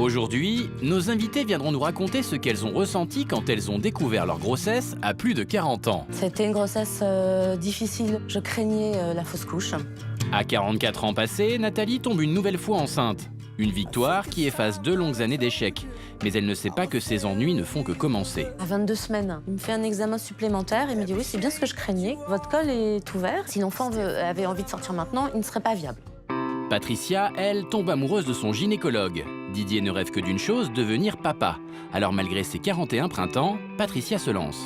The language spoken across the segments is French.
Aujourd'hui, nos invités viendront nous raconter ce qu'elles ont ressenti quand elles ont découvert leur grossesse à plus de 40 ans. C'était une grossesse difficile. Je craignais la fausse couche. À 44 ans passés, Nathalie tombe une nouvelle fois enceinte. Une victoire qui efface 2 longues années d'échecs. Mais elle ne sait pas que ses ennuis ne font que commencer. À 22 semaines, il me fait un examen supplémentaire et me dit « Oui, c'est bien ce que je craignais. Votre col est ouvert. Si l'enfant avait envie de sortir maintenant, il ne serait pas viable. » Patricia, elle, tombe amoureuse de son gynécologue. Didier ne rêve que d'une chose, devenir papa. Alors malgré ses 41 printemps, Patricia se lance.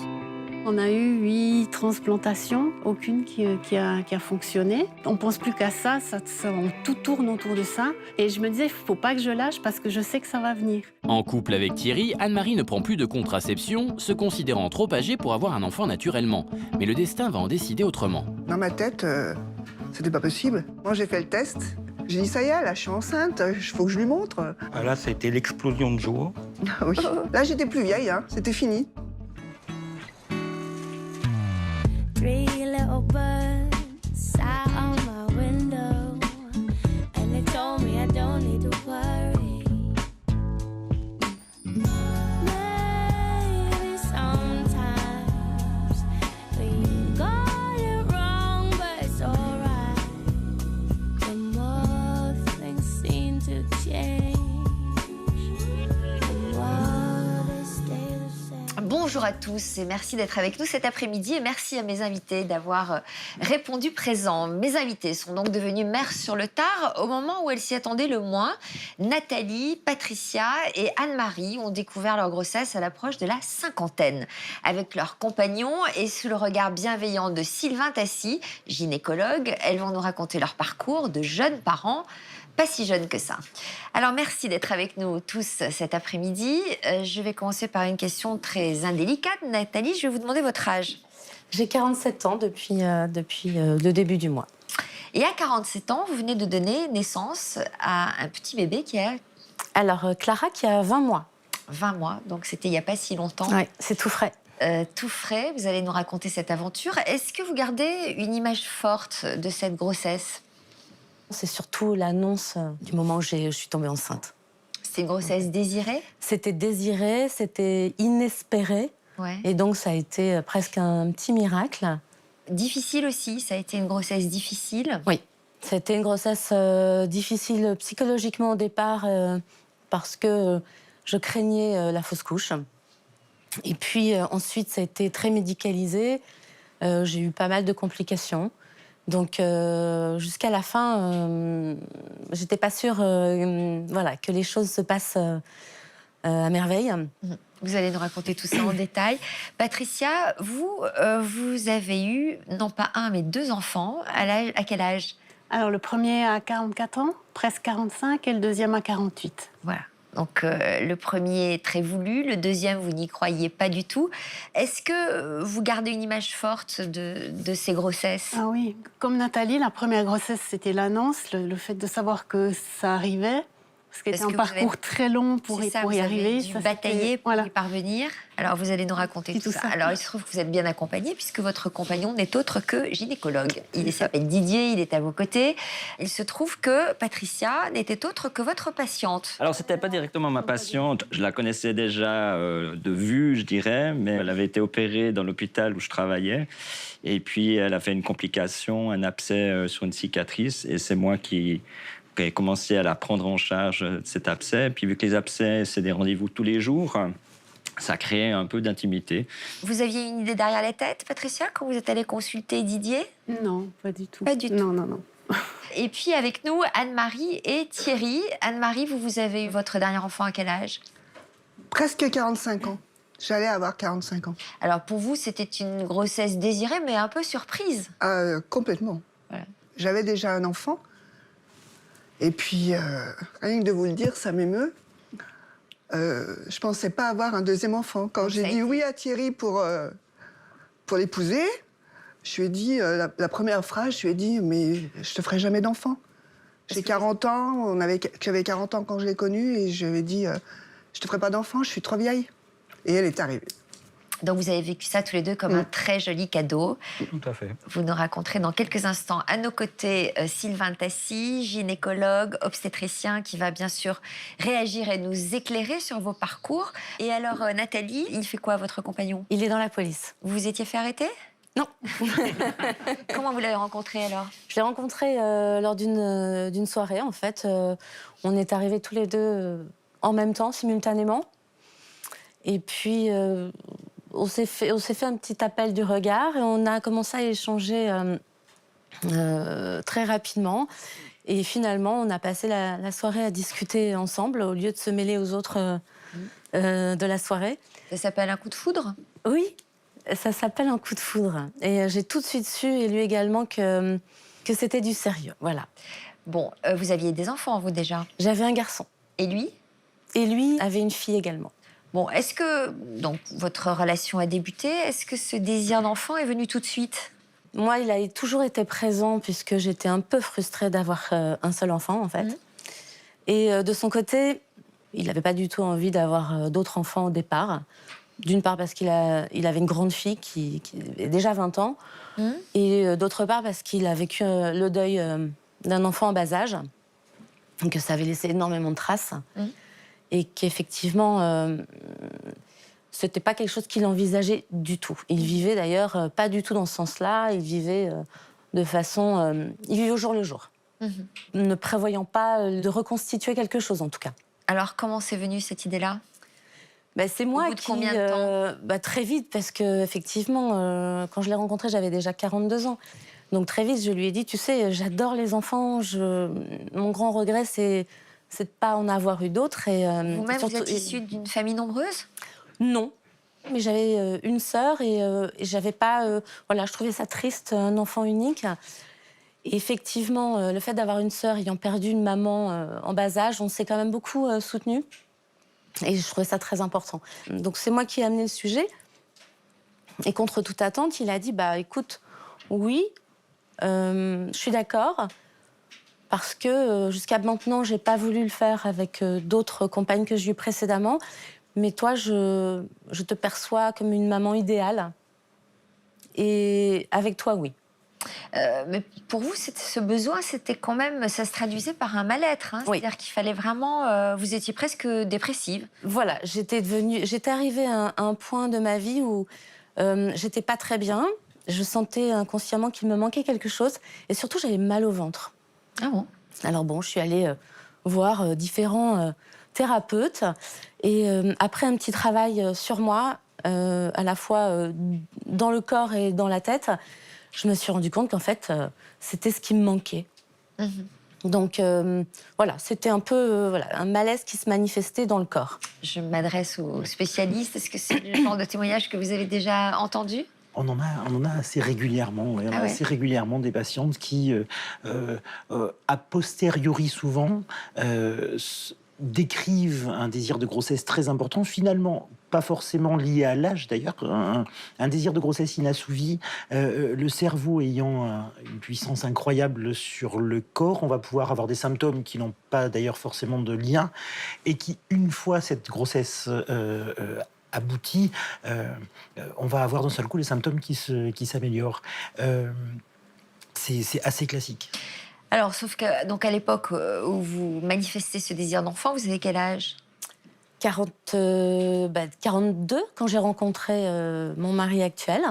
On a eu 8 transplantations, aucune qui a fonctionné. On pense plus qu'à ça, tout tourne autour de ça. Et je me disais, il faut pas que je lâche parce que je sais que ça va venir. En couple avec Thierry, Anne-Marie ne prend plus de contraception, se considérant trop âgée pour avoir un enfant naturellement. Mais le destin va en décider autrement. Dans ma tête, c'était pas possible. Moi, j'ai fait le test. J'ai dit, ça y est, là, je suis enceinte, il faut que je lui montre. Ah là, ça a été l'explosion de joie. Oui. Là, j'étais plus vieille, hein. C'était fini. Three little birds sat on my window, and they told me I don't need to worry. Maybe sometimes we got it wrong, but it's alright. The more things seem to change, the more they stay the same. Bonjour à tous et merci d'être avec nous cet après-midi et merci à mes invités d'avoir répondu présent. Mes invités sont donc devenus mères sur le tard au moment où elles s'y attendaient le moins. Nathalie, Patricia et Anne-Marie ont découvert leur grossesse à l'approche de la cinquantaine. Avec leurs compagnons et sous le regard bienveillant de Sylvain Tassi, gynécologue, elles vont nous raconter leur parcours de jeunes parents. Pas si jeune que ça. Alors merci d'être avec nous tous cet après-midi. Je vais commencer par une question très indélicate. Nathalie, je vais vous demander votre âge. J'ai 47 ans depuis le début du mois. Et à 47 ans, vous venez de donner naissance à un petit bébé qui a Alors, Clara qui a 20 mois. 20 mois, donc c'était il n'y a pas si longtemps. Oui, c'est tout frais. Tout frais, vous allez nous raconter cette aventure. Est-ce que vous gardez une image forte de cette grossesse ? C'est surtout l'annonce du moment où je suis tombée enceinte. C'est une grossesse désirée ? C'était désiré, c'était inespéré. Ouais. Et donc, ça a été presque un petit miracle. Difficile aussi, ça a été une grossesse difficile. Oui, c'était une grossesse difficile psychologiquement au départ parce que je craignais la fausse couche. Et puis ensuite, ça a été très médicalisé. J'ai eu pas mal de complications. Donc jusqu'à la fin, j'étais pas sûre que les choses se passent à merveille. Vous allez nous raconter tout ça en détail. Patricia, vous avez eu, non pas un, mais 2 enfants. À quel âge ? Alors, le premier a 44 ans, presque 45, et le deuxième a 48. Voilà. Donc, le premier très voulu, le deuxième, vous n'y croyez pas du tout. Est-ce que vous gardez une image forte de ces grossesses ? Ah oui, comme Nathalie, la première grossesse, c'était l'annonce, le fait de savoir que ça arrivait. Parce que c'était un parcours très long pour y arriver. Vous avez dû batailler pour y parvenir. Alors, vous allez nous raconter tout ça. Alors, il se trouve que vous êtes bien accompagné puisque votre compagnon n'est autre que gynécologue. Il s'appelle Didier, il est à vos côtés. Il se trouve que Patricia n'était autre que votre patiente. Alors, c'était pas directement ma patiente. Je la connaissais déjà de vue, je dirais, mais elle avait été opérée dans l'hôpital où je travaillais. Et puis, elle a fait une complication, un abcès sur une cicatrice. Et c'est moi qui ai commencé à la prendre en charge de cet abcès. Puis vu que les abcès, c'est des rendez-vous tous les jours, ça créait un peu d'intimité. Vous aviez une idée derrière la tête, Patricia, quand vous êtes allée consulter Didier ? Non, pas du tout. Pas du tout. Non. Et puis avec nous, Anne-Marie et Thierry. Anne-Marie, vous avez eu votre dernier enfant à quel âge ? Presque 45 ans. J'allais avoir 45 ans. Alors pour vous, c'était une grossesse désirée, mais un peu surprise. Complètement. Voilà. J'avais déjà un enfant. Et puis, rien que de vous le dire, ça m'émeut. Je pensais pas avoir un deuxième enfant. Quand j'ai dit oui à Thierry pour l'épouser, je lui ai dit, la première phrase, je lui ai dit, mais je te ferai jamais d'enfant. J'ai 40 ans, j'avais 40 ans quand je l'ai connu, et je lui ai dit, je te ferai pas d'enfant, je suis trop vieille. Et elle est arrivée. Donc vous avez vécu ça tous les deux comme un très joli cadeau. Tout à fait. Vous nous raconterez dans quelques instants. À nos côtés, Sylvain Tassi, gynécologue, obstétricien, qui va bien sûr réagir et nous éclairer sur vos parcours. Et alors, Nathalie, il fait quoi, votre compagnon? Il est dans la police. Vous vous étiez fait arrêter? Non. Comment vous l'avez rencontré alors? Je l'ai rencontré lors d'une soirée, en fait. On est arrivés tous les deux en même temps, simultanément. Et puis, on s'est fait un petit appel du regard et on a commencé à échanger très rapidement. Et finalement, on a passé la soirée à discuter ensemble au lieu de se mêler aux autres de la soirée. Ça s'appelle un coup de foudre? Oui, ça s'appelle un coup de foudre. Et j'ai tout de suite su, et lui également, que c'était du sérieux. Voilà. Bon, vous aviez des enfants, vous, déjà? J'avais un garçon. Et lui? Et lui avait une fille également. Bon, est-ce que donc votre relation a débuté? Est-ce que ce désir d'enfant est venu tout de suite? Moi, il a toujours été présent puisque j'étais un peu frustrée d'avoir un seul enfant, en fait. Et de son côté, il n'avait pas du tout envie d'avoir d'autres enfants au départ. D'une part parce qu'il avait une grande fille qui avait déjà 20 ans. Et d'autre part parce qu'il a vécu le deuil d'un enfant en bas âge. Donc ça avait laissé énormément de traces. Et qu'effectivement, c'était pas quelque chose qu'il envisageait du tout. Il vivait d'ailleurs pas du tout dans ce sens-là. Il vivait de façon... il vivait au jour le jour. Ne prévoyant pas de reconstituer quelque chose, en tout cas. Alors, comment c'est venu cette idée-là? C'est moi Au bout de qui... combien de temps? Très vite, parce qu'effectivement, quand je l'ai rencontré, j'avais déjà 42 ans. Donc très vite, je lui ai dit, tu sais, j'adore les enfants. Mon grand regret, c'est de ne pas en avoir eu d'autres. Vous-même, vous êtes issue d'une famille nombreuse? Non. Mais j'avais une sœur et j'avais pas... voilà, je trouvais ça triste, un enfant unique. Et effectivement, le fait d'avoir une sœur ayant perdu une maman en bas âge, on s'est quand même beaucoup soutenus. Et je trouvais ça très important. Donc c'est moi qui ai amené le sujet. Et contre toute attente, il a dit, écoute, oui, je suis d'accord. Parce que jusqu'à maintenant, j'ai pas voulu le faire avec d'autres compagnes que j'ai eues précédemment. Mais toi, je te perçois comme une maman idéale. Et avec toi, oui. Mais pour vous, ce besoin, c'était quand même, ça se traduisait par un mal-être. Oui. C'est-à-dire qu'il fallait vraiment, vous étiez presque dépressive. Voilà, j'étais arrivée à un point de ma vie où j'étais pas très bien. Je sentais inconsciemment qu'il me manquait quelque chose. Et surtout, j'avais mal au ventre. Ah bon? Alors bon, je suis allée voir différents thérapeutes. Et après un petit travail sur moi, à la fois dans le corps et dans la tête, je me suis rendu compte qu'en fait, c'était ce qui me manquait. Donc voilà, c'était un peu un malaise qui se manifestait dans le corps. Je m'adresse aux spécialistes. Est-ce que c'est le genre de témoignage que vous avez déjà entendu? On en a assez régulièrement. Ouais. On a assez régulièrement des patientes qui, a posteriori souvent, décrivent un désir de grossesse très important, finalement pas forcément lié à l'âge d'ailleurs, un désir de grossesse inassouvi, le cerveau ayant une puissance incroyable sur le corps, on va pouvoir avoir des symptômes qui n'ont pas d'ailleurs forcément de lien, et qui, une fois cette grossesse aboutie, on va avoir d'un seul coup les symptômes qui s'améliorent. C'est assez classique. Alors, sauf que donc à l'époque où vous manifestez ce désir d'enfant, vous avez quel âge? 42 quand j'ai rencontré mon mari actuel.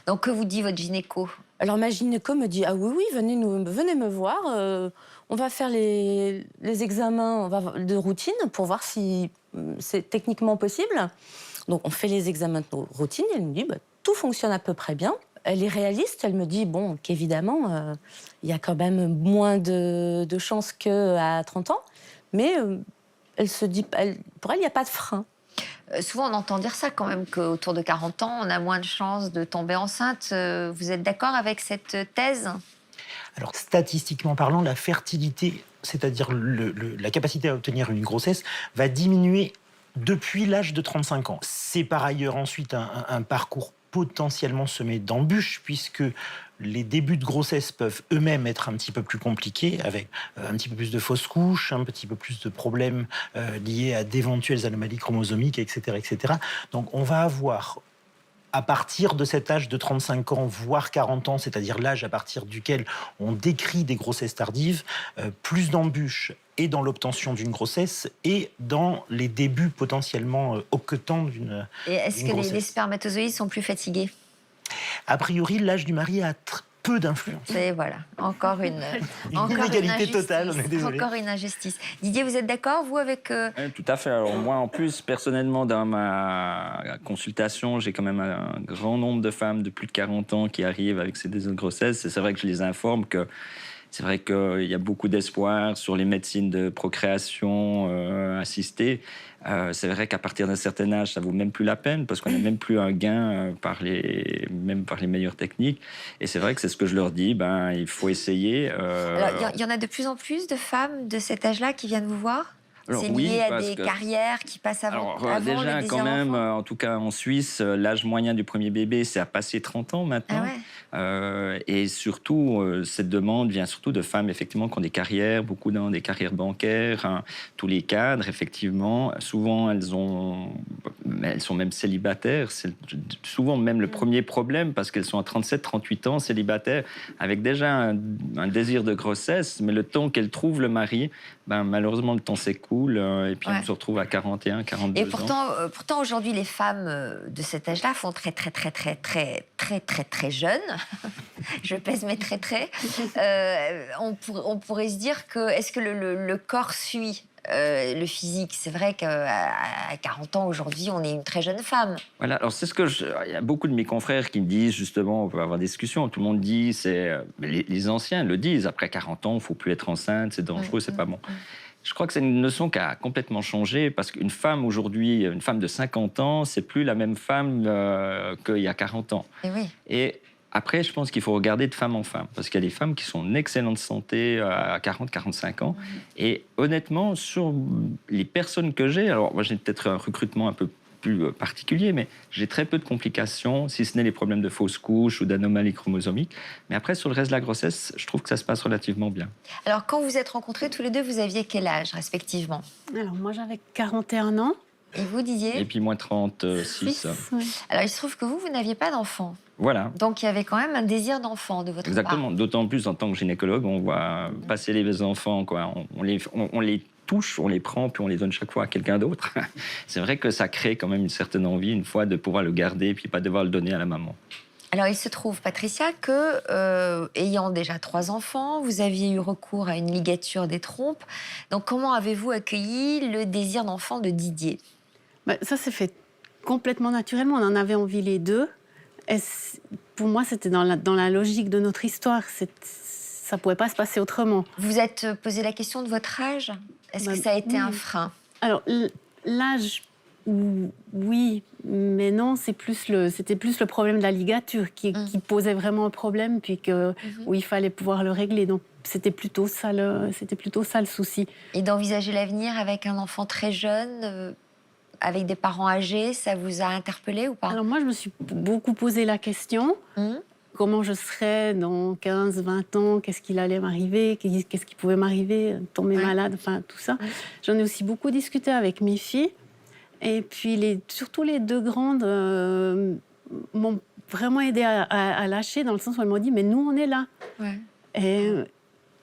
Donc, que vous dit votre gynéco? Alors ma gynéco me dit, ah oui, venez me voir, on va faire les examens de routine pour voir si c'est techniquement possible. Donc on fait les examens de routine et elle me dit, tout fonctionne à peu près bien. Elle est réaliste, elle me dit qu'évidemment, il y a quand même moins de chances qu'à 30 ans, mais elle se dit, pour elle, il n'y a pas de frein. Souvent, on entend dire ça quand même, qu'autour de 40 ans, on a moins de chances de tomber enceinte. Vous êtes d'accord avec cette thèse? Alors, statistiquement parlant, la fertilité, c'est-à-dire la capacité à obtenir une grossesse, va diminuer depuis l'âge de 35 ans. C'est par ailleurs ensuite un parcours potentiellement semé d'embûches, puisque les débuts de grossesse peuvent eux-mêmes être un petit peu plus compliqués, avec un petit peu plus de fausses couches, un petit peu plus de problèmes liés à d'éventuelles anomalies chromosomiques, etc., etc. Donc on va avoir à partir de cet âge de 35 ans, voire 40 ans, c'est-à-dire l'âge à partir duquel on décrit des grossesses tardives, plus d'embûches et dans l'obtention d'une grossesse et dans les débuts potentiellement hoquetants d'une Et est-ce que les grossesse. spermatozoïdes sont plus fatigués? A priori, l'âge du mari a peu d'influence. Et voilà, encore une inégalité injustice. totale, on est désolé. Encore une injustice. Didier, vous êtes d'accord, vous, avec... Oui, tout à fait. Alors moi, en plus, personnellement, dans ma consultation, j'ai quand même un grand nombre de femmes de plus de 40 ans qui arrivent avec ces désirs de grossesse. Et c'est vrai que je les informe que c'est vrai qu'il y a beaucoup d'espoir sur les médecines de procréation assistée. C'est vrai qu'à partir d'un certain âge, ça vaut même plus la peine parce qu'on n'a même plus un gain même par les meilleures techniques. Et c'est vrai que c'est ce que je leur dis, il faut essayer. Alors, il y en a de plus en plus de femmes de cet âge-là qui viennent vous voir? Alors, C'est oui, lié à parce des que- carrières qui passent avant, Alors, avant déjà, le désir quand même, d'enfant? en tout cas en Suisse, l'âge moyen du premier bébé, c'est à passer 30 ans maintenant. Ah ouais. Et surtout, cette demande vient surtout de femmes, effectivement, qui ont des carrières, beaucoup dans des carrières bancaires, hein, tous les cadres, effectivement. Souvent, elles sont même célibataires. C'est souvent même le premier problème, parce qu'elles sont à 37, 38 ans, célibataires, avec déjà un désir de grossesse, mais le temps qu'elles trouvent le mari, malheureusement, le temps s'écoule, et puis Ouais. on se retrouve à 41, 42 Et ans. pourtant aujourd'hui, les femmes de cet âge-là font très jeunes. Je pèse mes très. On pourrait se dire que est-ce que le corps suit le physique? C'est vrai qu'à 40 ans aujourd'hui, on est une très jeune femme. Voilà, alors c'est il y a beaucoup de mes confrères qui me disent, justement, on peut avoir des discussions, tout le monde dit, les anciens le disent, après 40 ans, il ne faut plus être enceinte, c'est dangereux, c'est pas bon. Je crois que c'est une notion qui a complètement changé, parce qu'une femme aujourd'hui, une femme de 50 ans, c'est plus la même femme qu'il y a 40 ans. Et oui. Et après, je pense qu'il faut regarder de femme en femme, parce qu'il y a des femmes qui sont en excellente santé à 40, 45 ans. Et honnêtement, sur les personnes que j'ai, alors moi j'ai peut-être un recrutement un peu plus particulier, mais j'ai très peu de complications, si ce n'est les problèmes de fausses couches ou d'anomalies chromosomiques. Mais après, sur le reste de la grossesse, je trouve que ça se passe relativement bien. Alors quand vous vous êtes rencontrés tous les deux, vous aviez quel âge respectivement? Alors moi j'avais 41 ans. Et vous, Didier? Et puis moins 36. Fils, ouais. Alors il se trouve que vous n'aviez pas d'enfant. Voilà. Donc il y avait quand même un désir d'enfant de votre Exactement. D'autant plus en tant que gynécologue, on voit passer les enfants, quoi. On les touche, on les prend, puis on les donne chaque fois à quelqu'un d'autre. C'est vrai que ça crée quand même une certaine envie, une fois, de pouvoir le garder, puis pas devoir le donner à la maman. Alors, il se trouve, Patricia, que, ayant déjà 3 enfants, vous aviez eu recours à une ligature des trompes. Donc, comment avez-vous accueilli le désir d'enfant de Didier? Ça s'est fait complètement naturellement. On en avait envie les deux. Pour moi, c'était dans la logique de notre histoire. Ça ne pouvait pas se passer autrement. Vous êtes posé la question de votre âge? Est-ce que ça a été oui. un frein? Alors, l'âge, oui, mais non, c'était plus le problème de la ligature qui posait vraiment un problème, puis où il fallait pouvoir le régler. Donc, c'était plutôt ça le souci. Et d'envisager l'avenir avec un enfant très jeune, avec des parents âgés, ça vous a interpellé ou pas? Alors moi, je me suis beaucoup posé la question. Comment je serais dans 15, 20 ans? Qu'est-ce qu'il allait m'arriver? Qu'est-ce qui pouvait m'arriver? Tomber malade, enfin tout ça. J'en ai aussi beaucoup discuté avec mes filles. Et puis, surtout les 2 grandes m'ont vraiment aidé à lâcher, dans le sens où elles m'ont dit, mais nous, on est là. Ouais.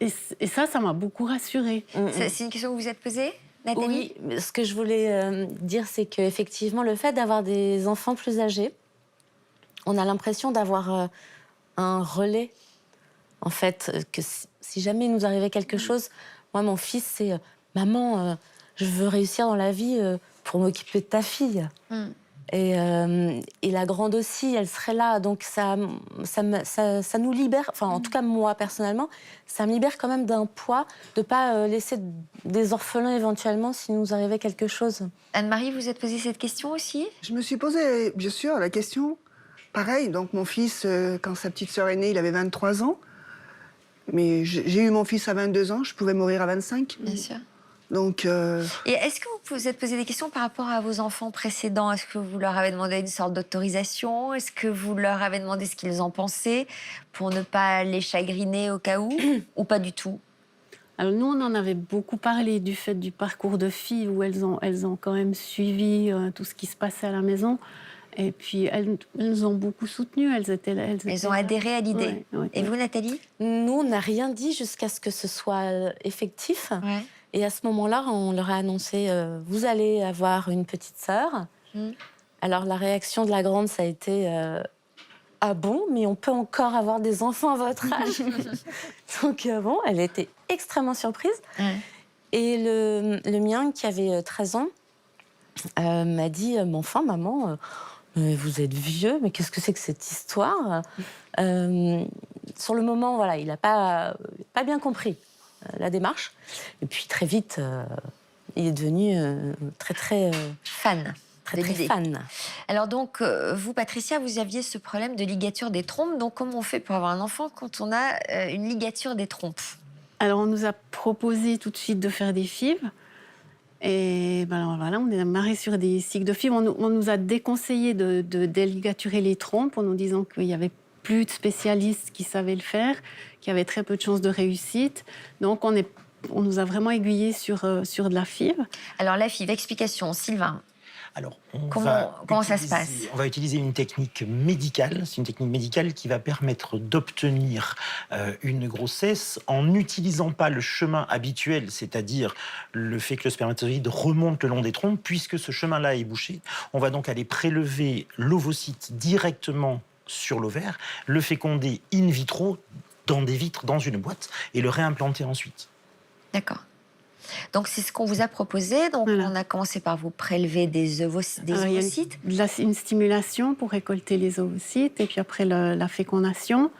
Et ça m'a beaucoup rassurée. C'est une question que vous vous êtes posée, Nathalie? Oui, ce que je voulais dire, c'est qu'effectivement, le fait d'avoir des enfants plus âgés, on a l'impression d'avoir un relais, en fait, que si jamais il nous arrivait quelque chose, moi, mon fils, c'est maman, je veux réussir dans la vie pour m'occuper de ta fille. Et la grande aussi, elle serait là. Donc ça nous libère, enfin en tout cas moi personnellement, ça me libère quand même d'un poids de ne pas laisser des orphelins éventuellement s'il nous arrivait quelque chose. Anne-Marie, vous êtes posé cette question aussi? Je me suis posé, bien sûr, la question. Pareil, donc mon fils, quand sa petite sœur est née, il avait 23 ans. Mais j'ai eu mon fils à 22 ans, je pouvais mourir à 25. Bien sûr. Donc, Et est-ce que vous vous êtes posé des questions par rapport à vos enfants précédents? Est-ce que vous leur avez demandé une sorte d'autorisation? Est-ce que vous leur avez demandé ce qu'ils en pensaient pour ne pas les chagriner au cas où? Ou pas du tout? Alors nous, on en avait beaucoup parlé du fait du parcours de filles où elles ont quand même suivi tout ce qui se passait à la maison. Et puis, elles nous ont beaucoup soutenues. Elles ont adhéré à l'idée. Ouais. Et vous, Nathalie? Nous, on n'a rien dit jusqu'à ce que ce soit effectif. Ouais. Et à ce moment-là, on leur a annoncé vous allez avoir une petite sœur. Alors, la réaction de la grande, ça a été ah bon, mais on peut encore avoir des enfants à votre âge. Donc, bon, elle était extrêmement surprise. Ouais. Et le mien, qui avait 13 ans, m'a dit mais enfin, maman, mais vous êtes vieux, mais qu'est-ce que c'est que cette histoire Sur le moment, voilà, il n'a pas bien compris la démarche. Et puis très vite, il est devenu très Fan. très fan. Alors donc, vous, Patricia, vous aviez ce problème de ligature des trompes. Donc, comment on fait pour avoir un enfant quand on a une ligature des trompes? Alors, on nous a proposé tout de suite de faire des FIV. Et ben alors, voilà, on est amarré sur des cycles de FIV. On nous a déconseillé de déligaturer les trompes en nous disant qu'il n'y avait plus de spécialistes qui savaient le faire, qu'il y avait très peu de chances de réussite. Donc, on nous a vraiment aiguillés sur de la FIV. Alors, la FIV, explication, Sylvain. Alors, Comment ça se passe? On va utiliser une technique médicale. C'est une technique médicale qui va permettre d'obtenir une grossesse en n'utilisant pas le chemin habituel, c'est-à-dire le fait que le spermatozoïde remonte le long des trompes, puisque ce chemin-là est bouché. On va donc aller prélever l'ovocyte directement sur l'ovaire, le féconder in vitro dans des vitres, dans une boîte, et le réimplanter ensuite. D'accord. Donc, c'est ce qu'on vous a proposé. Donc, Voilà. on a commencé par vous prélever des ovocytes. Alors, il y a une stimulation pour récolter les ovocytes et puis après la fécondation.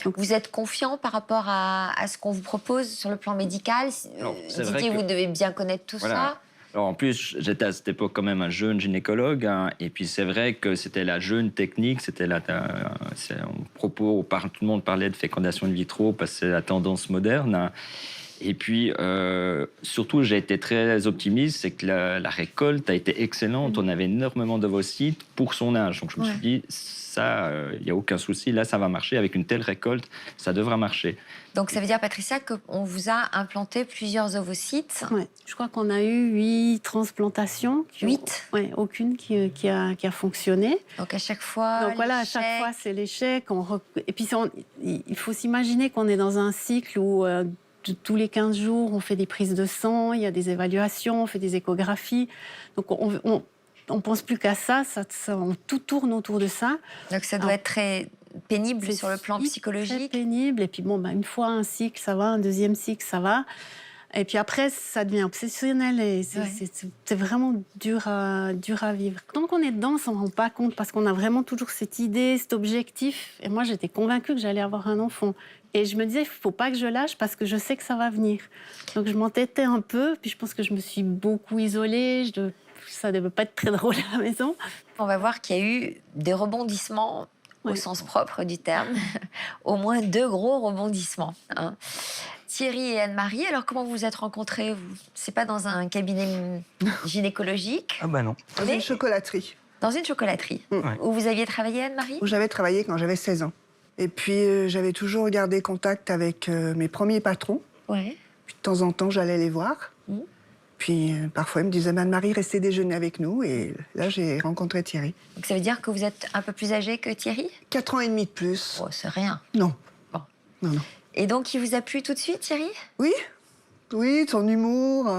Donc, vous êtes confiant par rapport à ce qu'on vous propose sur le plan médical? Non, c'est vrai Didier, que- vous devez bien connaître tout Voilà. ça. Alors en plus, j'étais à cette époque quand même un jeune gynécologue, hein, et puis c'est vrai que c'était la jeune technique, c'était tout le monde parlait de fécondation in vitro parce que c'est la tendance moderne. Hein. Et puis, surtout, j'ai été très optimiste, c'est que la récolte a été excellente. On avait énormément d'ovocytes pour son âge. Donc, je me suis dit, ça, il n'y a aucun souci. Là, ça va marcher. Avec une telle récolte, ça devra marcher. Donc, ça veut dire, Patricia, qu'on vous a implanté plusieurs ovocytes. Ouais. Je crois qu'on a eu 8 transplantations. 8? Oui, aucune qui a fonctionné. Donc, à chaque fois, Donc voilà, à chaque l'échec. fois, c'est l'échec. Et puis, il faut s'imaginer qu'on est dans un cycle où tous les 15 jours, on fait des prises de sang, il y a des évaluations, on fait des échographies. Donc, on pense plus qu'à ça, tout tourne autour de ça. Donc, ça doit être très pénible sur le plan Très psychologique. pénible. Et puis, bon, une fois un cycle, ça va, un deuxième cycle, ça va. Et puis après, ça devient obsessionnel et c'est vraiment dur à vivre. Tant qu'on est dedans, on s'en rend pas compte parce qu'on a vraiment toujours cette idée, cet objectif. Et moi, j'étais convaincue que j'allais avoir un enfant. Et je me disais, il faut pas que je lâche parce que je sais que ça va venir. Donc je m'entêtais un peu. Puis je pense que je me suis beaucoup isolée. Ça ne devait pas être très drôle à la maison. On va voir qu'il y a eu des rebondissements au sens propre du terme. Au moins 2 gros rebondissements. Hein. Thierry et Anne-Marie, alors comment vous vous êtes rencontrés? C'est pas dans un cabinet gynécologique? Ah bah non. Dans Mais une chocolaterie dans une chocolaterie. Ouais. Où vous aviez travaillé, Anne-Marie? où j'avais travaillé quand j'avais 16 ans. Et puis, j'avais toujours gardé contact avec mes premiers patrons. Ouais. Puis, de temps en temps, j'allais les voir. Puis, parfois, ils me disaient, Anne-Marie, restez déjeuner avec nous. Et là, j'ai rencontré Thierry. Donc ça veut dire que vous êtes un peu plus âgé que Thierry? 4 ans et demi de plus. Oh, c'est rien. Non. Bon. Non. Et donc, il vous a plu tout de suite, Thierry? Oui, son humour,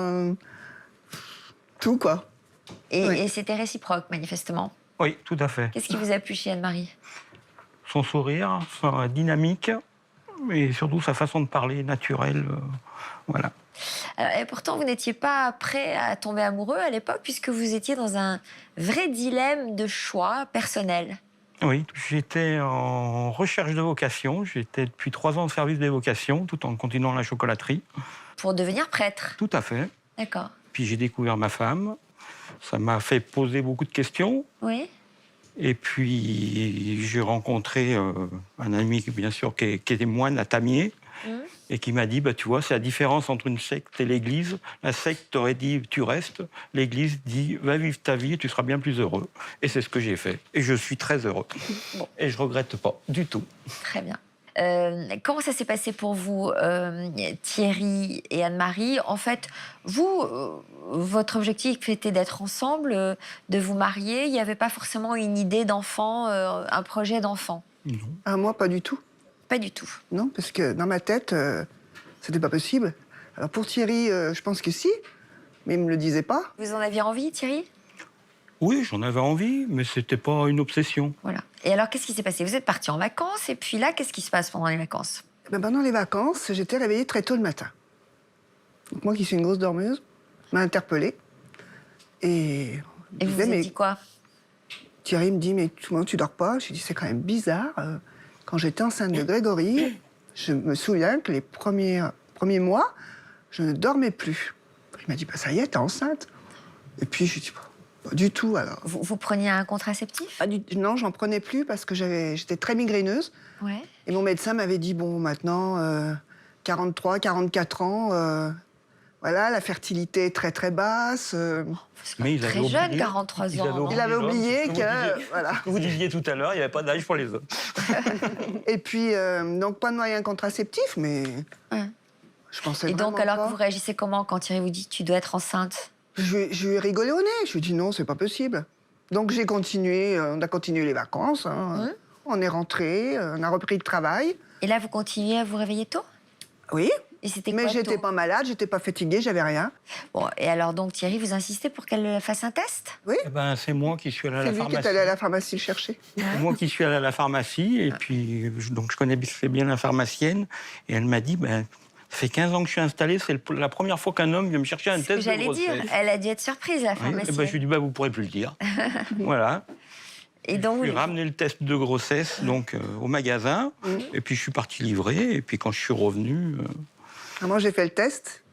tout, quoi. Et c'était réciproque, manifestement. Oui, tout à fait. Qu'est-ce qui vous a plu chez Anne-Marie? Son sourire, sa dynamique, et surtout sa façon de parler naturelle. Voilà. Et pourtant, vous n'étiez pas prêt à tomber amoureux à l'époque, puisque vous étiez dans un vrai dilemme de choix personnel. Oui, j'étais en recherche de vocation. J'étais depuis 3 ans de service des vocations, tout en continuant la chocolaterie. Pour devenir prêtre. Tout à fait. D'accord. Puis j'ai découvert ma femme. Ça m'a fait poser beaucoup de questions. Oui. Et puis j'ai rencontré un ami, bien sûr, qui était moine à Tamier, et qui m'a dit, bah, tu vois, c'est la différence entre une secte et l'Église. La secte t'aurait dit, tu restes. L'Église dit, va vivre ta vie et tu seras bien plus heureux. Et c'est ce que j'ai fait. Et je suis très heureux. Bon. Et je regrette pas du tout. Très bien. Comment ça s'est passé pour vous, Thierry et Anne-Marie? En fait, vous, votre objectif était d'être ensemble, de vous marier. Il n'y avait pas forcément une idée d'enfant, un projet d'enfant? Non. Ah, moi, pas du tout. Pas du tout. Non, parce que dans ma tête, c'était pas possible. Alors pour Thierry, je pense que si, mais il me le disait pas. Vous en aviez envie, Thierry? Oui, j'en avais envie, mais c'était pas une obsession. Voilà. Et alors, qu'est-ce qui s'est passé? Vous êtes partis en vacances, et puis là, qu'est-ce qui se passe pendant les vacances? Ben, pendant les vacances, j'étais réveillée très tôt le matin. Donc, moi qui suis une grosse dormeuse, m'a interpellée. Et Et vous vous êtes dit quoi? Thierry me dit, mais tu dors pas? Je lui dis, c'est quand même bizarre. Quand j'étais enceinte de Grégory, je me souviens que les premiers mois, je ne dormais plus. Il m'a dit, bah, ça y est, t'es enceinte. Et puis, je lui dis, pas du tout, alors. Vous preniez un contraceptif? Non, j'en prenais plus parce que j'étais très migraineuse. Ouais. Et mon médecin m'avait dit, bon, maintenant, 43, 44 ans, voilà, la fertilité est très, très basse. Mais ils avaient Très jeune, oublié- 43 ils ans. avaient non? Il avait oublié ce que vous disiez. voilà. Ce que vous disiez tout à l'heure, il n'y avait pas d'âge pour les hommes. Et puis, donc, pas de moyen contraceptif, mais Ouais. je pensais Et donc, vraiment alors pas. que vous réagissez comment quand Thierry vous dit tu dois être enceinte? Je lui ai rigolé au nez. Je lui ai dit non, c'est pas possible. Donc j'ai continué, on a continué les vacances. Hein. On est rentré, on a repris le travail. Et là, vous continuez à vous réveiller tôt? Oui, Et c'était mais quoi j'étais tôt? pas malade, j'étais pas fatiguée, j'avais rien. Bon, et alors donc Thierry, vous insistez pour qu'elle fasse un test? Oui, Eh ben, c'est moi qui suis allé à c'est la lui qui est pharmacie. allé à la pharmacie le chercher. C'est moi qui suis allé à la pharmacie, et puis donc je connaissais bien la pharmacienne, et elle m'a dit, ben, ça fait 15 ans que je suis installé, c'est la première fois qu'un homme vient me chercher un C'est ce que test de j'allais grossesse. dire. Elle a dû être surprise, la Oui, pharmacienne. et ben, je lui ai dit, bah, vous pourrez plus le dire. Voilà. Et donc, Je lui ai ramené le test de grossesse donc, au magasin, et puis je suis parti livrer, et puis quand je suis revenu... Moi j'ai fait le test,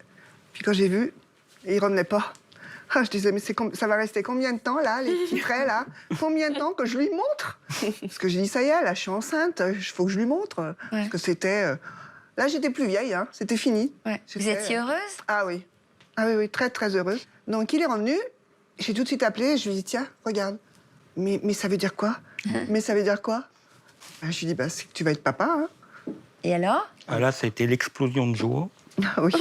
puis quand j'ai vu, il revenait pas. Ah, je disais, mais ça va rester combien de temps là, les petits traits là? Combien de temps que je lui montre? Parce que j'ai dit, ça y est, là je suis enceinte, il faut que je lui montre. Parce que c'était... Là j'étais plus vieille, hein, c'était fini. ouais. Vous J'étais, étiez heureuse? Ah oui. Ah oui, oui, très, très heureuse. Donc, il est revenu. J'ai tout de suite appelé. Je lui ai dit, tiens, regarde. Mais ça veut dire quoi? Mais ça veut dire quoi? Je lui ai dit, bah, c'est que tu vas être papa. Hein. Et alors? Ah, là, ça a été l'explosion de joie. Ah oui.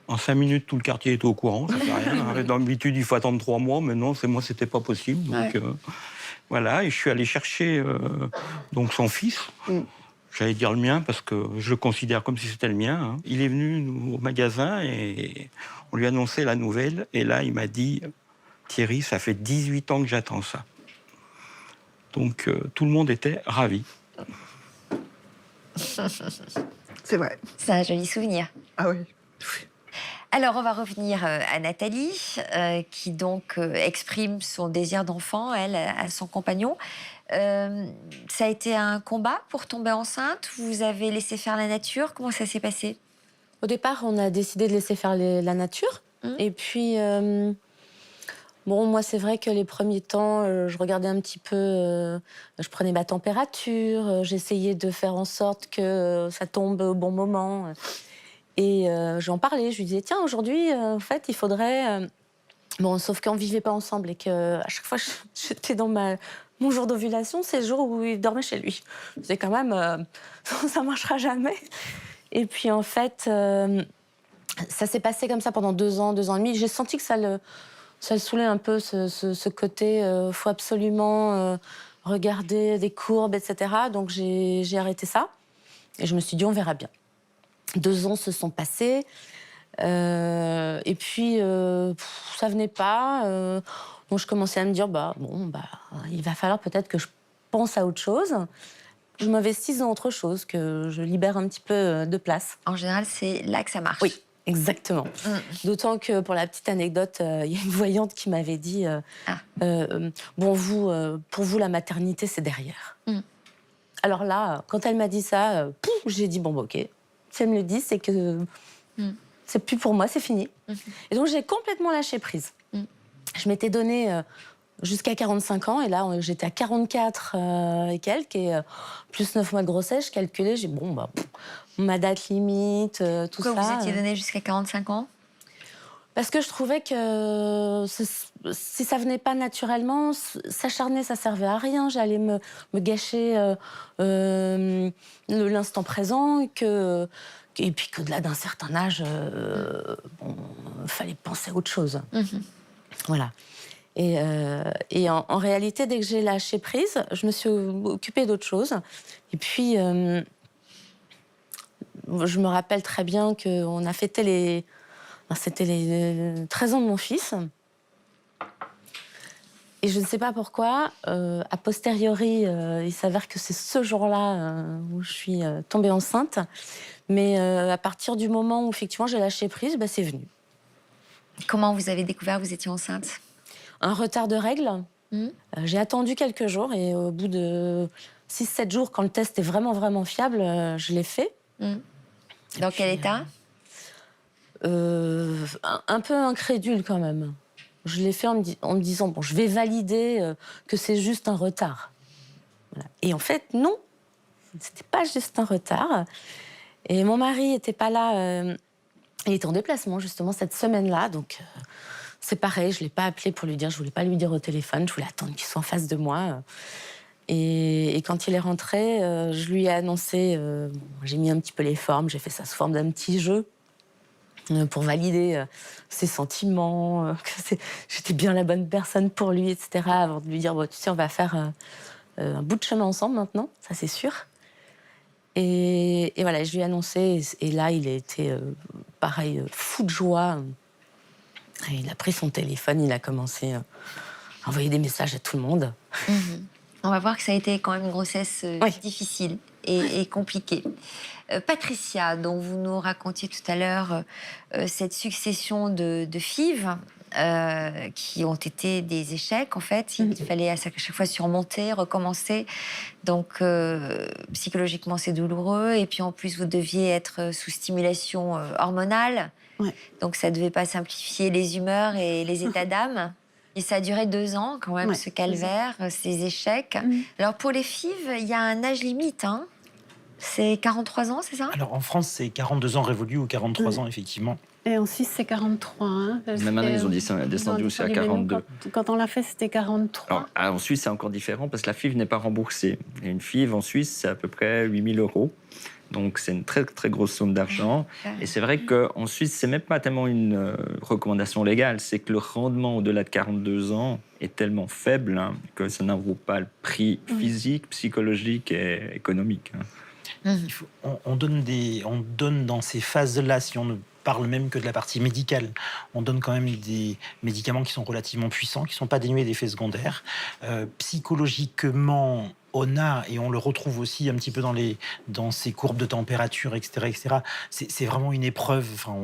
En 5 minutes, tout le quartier était au courant, ça fait rien. D'habitude, il faut attendre 3 mois, mais non, moi, c'était pas possible. Donc, voilà, et je suis allé chercher donc son fils. J'allais dire le mien, parce que je le considère comme si c'était le mien. Hein. Il est venu au magasin, et on lui a annoncé la nouvelle. Et là, il m'a dit, Thierry, ça fait 18 ans que j'attends ça. Donc, tout le monde était ravi. C'est vrai. C'est un joli souvenir. Ah oui. Alors, on va revenir à Nathalie, qui donc exprime son désir d'enfant, elle, à son compagnon. Ça a été un combat pour tomber enceinte? Vous avez laissé faire la nature? Comment ça s'est passé? Au départ, on a décidé de laisser faire la nature. Et puis, bon, moi, c'est vrai que les premiers temps, je regardais un petit peu, je prenais ma température, j'essayais de faire en sorte que ça tombe au bon moment. Et j'en parlais, je lui disais, tiens, aujourd'hui, en fait, il faudrait... Bon, sauf qu'on ne vivait pas ensemble et qu'à chaque fois, j'étais dans mon jour d'ovulation, c'est le jour où il dormait chez lui. C'est quand même, ça ne marchera jamais. Et puis, en fait, ça s'est passé comme ça pendant 2 ans et demi. J'ai senti que ça le saoulait un peu, ce côté, faut absolument regarder des courbes, etc. Donc, j'ai arrêté ça. Et je me suis dit, on verra bien. 2 ans se sont passés. Et puis, ça venait pas. Donc, je commençais à me dire, il va falloir peut-être que je pense à autre chose. Je m'investisse dans autre chose, que je libère un petit peu de place. En général, c'est là que ça marche. Oui, exactement. D'autant que, pour la petite anecdote, il y a une voyante qui m'avait dit, pour vous, la maternité, c'est derrière. Alors là, quand elle m'a dit ça, j'ai dit, ok, si elle me le dit, c'est que c'est plus pour moi, c'est fini. Et donc, j'ai complètement lâché prise. Je m'étais donné jusqu'à 45 ans, et là, j'étais à 44 et quelques, et plus 9 mois de grossesse, je calculais, j'ai dit, ma date limite, tout Pourquoi ça. vous étiez donné jusqu'à 45 ans? Parce que je trouvais que si ça venait pas naturellement, s'acharner, ça servait à rien. J'allais me gâcher l'instant présent. Et puis qu'au-delà d'un certain âge, il fallait penser à autre chose. Voilà. Et en réalité, dès que j'ai lâché prise, je me suis occupée d'autre chose. Et puis, je me rappelle très bien qu'on a fêté c'était les 13 ans de mon fils. Et je ne sais pas pourquoi, a posteriori, il s'avère que c'est ce jour-là où je suis tombée enceinte. Mais à partir du moment où, effectivement, j'ai lâché prise, c'est venu. Comment vous avez découvert que vous étiez enceinte? Un retard de règles. J'ai attendu quelques jours et au bout de 6-7 jours, quand le test est vraiment, vraiment fiable, je l'ai fait. Dans quel état? Un peu incrédule quand même. Je l'ai fait en me disant, bon, je vais valider que c'est juste un retard. Voilà. Et en fait, non, c'était pas juste un retard. Et mon mari n'était pas là, il était en déplacement justement cette semaine-là, donc c'est pareil, je ne l'ai pas appelé pour lui dire, je ne voulais pas lui dire au téléphone, je voulais attendre qu'il soit en face de moi. Et quand il est rentré, je lui ai annoncé, j'ai mis un petit peu les formes, j'ai fait ça sous forme d'un petit jeu pour valider ses sentiments, que j'étais bien la bonne personne pour lui, etc. Avant de lui dire, bon, tu sais, on va faire un bout de chemin ensemble maintenant, ça c'est sûr. Et voilà, je lui ai annoncé, et là, il a été, pareil, fou de joie. Et il a pris son téléphone, il a commencé à envoyer des messages à tout le monde. On va voir que ça a été quand même une grossesse difficile et compliquée. Patricia, dont vous nous racontiez tout à l'heure cette succession de FIV qui ont été des échecs, en fait. Il fallait à chaque fois surmonter, recommencer. Donc, psychologiquement, c'est douloureux. Et puis, en plus, vous deviez être sous stimulation hormonale. Donc, ça ne devait pas simplifier les humeurs et les états d'âme. Et ça a duré 2 ans, quand même, ce calvaire, ces échecs. Alors, pour les FIV, il y a un âge limite, hein. C'est 43 ans, c'est ça? Alors, en France, c'est 42 ans révolus ou 43 ans, effectivement. Et en Suisse, c'est 43. Hein. Même maintenant, ils ont descendu aussi à 42. Quand on l'a fait, c'était 43. Alors, en Suisse, c'est encore différent parce que la FIV n'est pas remboursée. Et une FIV en Suisse, c'est à peu près 8 000 €. Donc, c'est une très, très grosse somme d'argent. Et c'est vrai qu'en Suisse, c'est même pas tellement une recommandation légale. C'est que le rendement au-delà de 42 ans est tellement faible que ça n'en vaut pas le prix physique, psychologique et économique. On donne dans ces phases-là, si on ne parle même que de la partie médicale, on donne quand même des médicaments qui sont relativement puissants, qui ne sont pas dénués d'effets secondaires. Psychologiquement, on a, et on le retrouve aussi un petit peu dans ces courbes de température, etc., etc. C'est vraiment une épreuve. Enfin,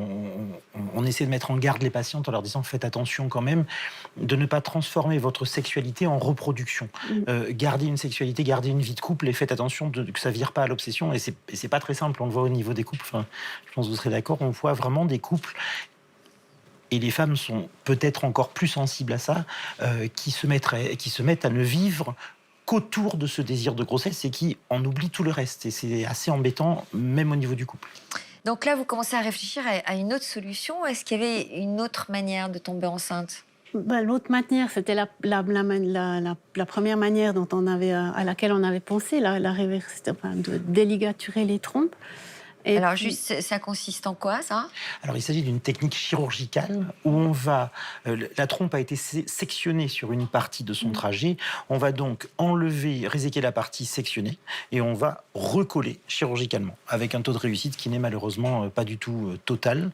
on essaie de mettre en garde les patientes en leur disant faites attention quand même de ne pas transformer votre sexualité en reproduction. Gardez une sexualité, gardez une vie de couple et faites attention que ça ne vire pas à l'obsession. Et c'est pas très simple, on le voit au niveau des couples. Enfin, je pense que vous serez d'accord, on voit vraiment des couples, et les femmes sont peut-être encore plus sensibles à ça, qui se mettent à ne vivre qu'autour de ce désir de grossesse et qui en oublient tout le reste. Et c'est assez embêtant, même au niveau du couple. Donc là, vous commencez à réfléchir à une autre solution. Est-ce qu'il y avait une autre manière de tomber enceinte? L'autre manière, c'était la première manière à laquelle on avait pensé, de déligaturer les trompes. Et alors, puis, juste, ça consiste en quoi, ça? Alors, il s'agit d'une technique chirurgicale où on va... la trompe a été sectionnée sur une partie de son trajet. On va donc réséquer la partie sectionnée et on va recoller chirurgicalement avec un taux de réussite qui n'est malheureusement pas du tout total.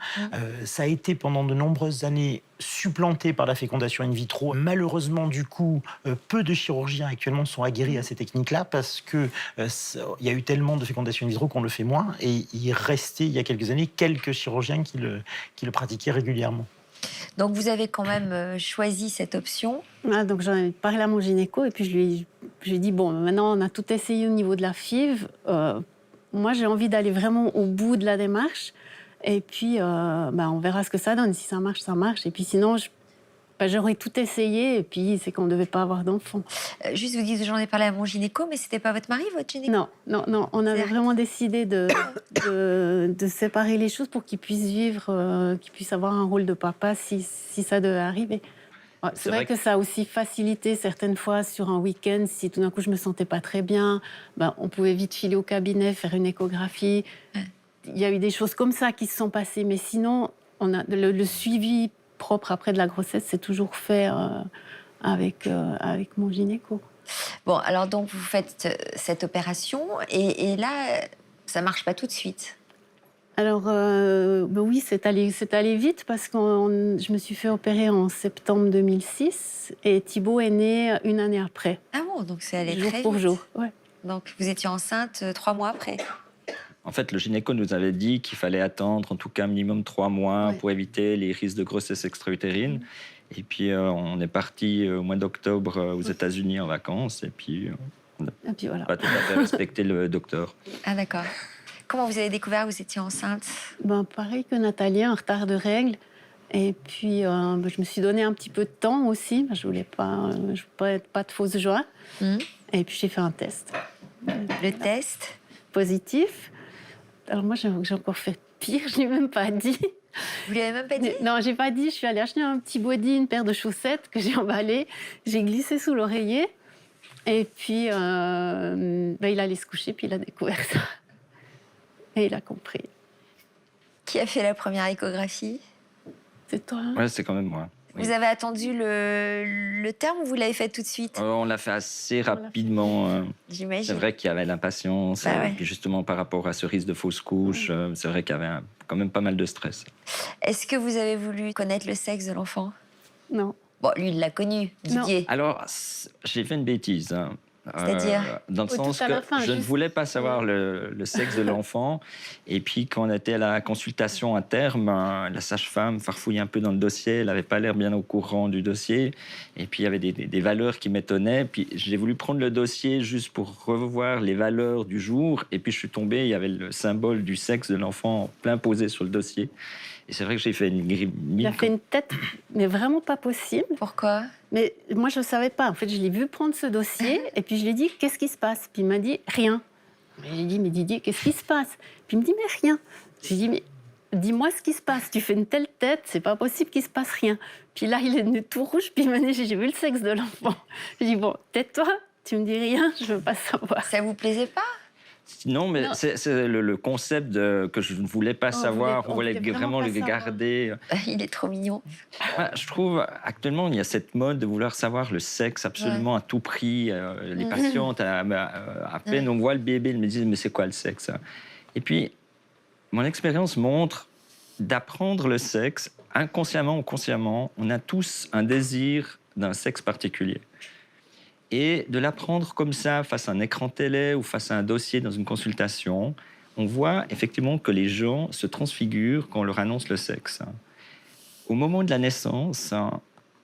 Ça a été pendant de nombreuses années supplanté par la fécondation in vitro. Malheureusement, du coup, peu de chirurgiens actuellement sont aguerris à ces techniques-là parce que il y a eu tellement de fécondation in vitro qu'on le fait moins. Et il restait, il y a quelques années, quelques chirurgiens qui le pratiquaient régulièrement. Donc, vous avez quand même choisi cette option. Donc, j'en ai parlé à mon gynéco et puis je lui ai dit, bon, maintenant, on a tout essayé au niveau de la FIV. Moi, j'ai envie d'aller vraiment au bout de la démarche. Et puis, on verra ce que ça donne. Si ça marche, ça marche. Et puis sinon, j'aurais tout essayé, et puis c'est qu'on ne devait pas avoir d'enfant. Juste vous dites, j'en ai parlé à mon gynéco, mais c'était pas votre mari, votre gynéco? Non, on avait C'est- vraiment décidé de séparer les choses pour qu'il puisse vivre, qu'il puisse avoir un rôle de papa si ça devait arriver. Ouais, c'est vrai que ça a aussi facilité certaines fois sur un week-end, si tout d'un coup je me sentais pas très bien, on pouvait vite filer au cabinet, faire une échographie. Il y a eu des choses comme ça qui se sont passées, mais sinon, le suivi propre après de la grossesse, c'est toujours fait avec mon gynéco. Bon, alors donc vous faites cette opération et là, ça marche pas tout de suite. Alors, oui, c'est allé vite parce que je me suis fait opérer en septembre 2006 et Thibaut est né une année après. Ah bon, donc c'est allé jour très pour vite. jour. Ouais. Donc vous étiez enceinte 3 mois après. En fait, le gynéco nous avait dit qu'il fallait attendre en tout cas minimum 3 mois Ouais. pour éviter les risques de grossesse extra-utérine. Et puis, on est parti au mois d'octobre aux États-Unis en vacances. Et puis, on n'a Et puis voilà. pas tout à fait respecté le docteur. Ah d'accord. Comment vous avez découvert que vous étiez enceinte? Pareil que Nathalie, un retard de règles. Et puis, je me suis donné un petit peu de temps aussi. Je voulais pas de fausses joies. Et puis, j'ai fait un test. Le test? Positif. Alors moi, j'ai encore fait pire. Je ne l'ai même pas dit. Vous lui avez même pas dit? Non, j'ai pas dit. Je suis allée acheter un petit body, une paire de chaussettes que j'ai emballées. J'ai glissé sous l'oreiller. Et puis, il allait se coucher, puis il a découvert ça. Et il a compris. Qui a fait la première échographie? C'est toi, hein? Ouais, c'est quand même moi. Oui. Vous avez attendu le terme ou vous l'avez fait tout de suite? On l'a fait assez rapidement. C'est J'imagine. vrai qu'il y avait l'impatience. Bah ouais. Et puis justement, par rapport à ce risque de fausse couche, c'est vrai qu'il y avait quand même pas mal de stress. Est-ce que vous avez voulu connaître le sexe de l'enfant? Non. Bon, lui, il l'a connu, Didier. Alors, j'ai fait une bêtise. C'est-à-dire? Dans le Tout sens à que la fin, je ne juste. voulais pas savoir le sexe de l'enfant. Et puis, quand on était à la consultation à terme, la sage-femme farfouillait un peu dans le dossier. Elle n'avait pas l'air bien au courant du dossier. Et puis, il y avait des valeurs qui m'étonnaient. Puis, j'ai voulu prendre le dossier juste pour revoir les valeurs du jour. Et puis, je suis tombé, il y avait le symbole du sexe de l'enfant plein posé sur le dossier. Et c'est vrai que j'ai fait une Il a fait une tête, mais vraiment pas possible. Pourquoi? Mais moi, je ne savais pas. En fait, je l'ai vu prendre ce dossier et puis je lui ai dit, qu'est-ce qui se passe? Puis il m'a dit, rien. J'ai dit, mais Didier, qu'est-ce qui se passe? Puis il me dit, mais rien. J'ai dit, mais dis-moi ce qui se passe. Tu fais une telle tête, c'est pas possible qu'il se passe rien. Puis là, il est devenu tout rouge, puis il m'a dit, j'ai vu le sexe de l'enfant. J'ai dit, bon, tais-toi, tu me dis rien, je veux pas savoir. Ça vous plaisait pas? Non, mais Non. c'est le concept que je ne voulais pas savoir. on voulait vraiment vraiment le pas savoir. garder. Il est trop mignon. Je trouve actuellement il y a cette mode de vouloir savoir le sexe absolument à tout prix. Les patientes, à peine on voit le bébé, elles me disent mais c'est quoi le sexe? Et puis mon expérience montre d'apprendre le sexe inconsciemment ou consciemment. On a tous un désir d'un sexe particulier. Et de l'apprendre comme ça, face à un écran télé ou face à un dossier dans une consultation, on voit effectivement que les gens se transfigurent quand on leur annonce le sexe. Au moment de la naissance,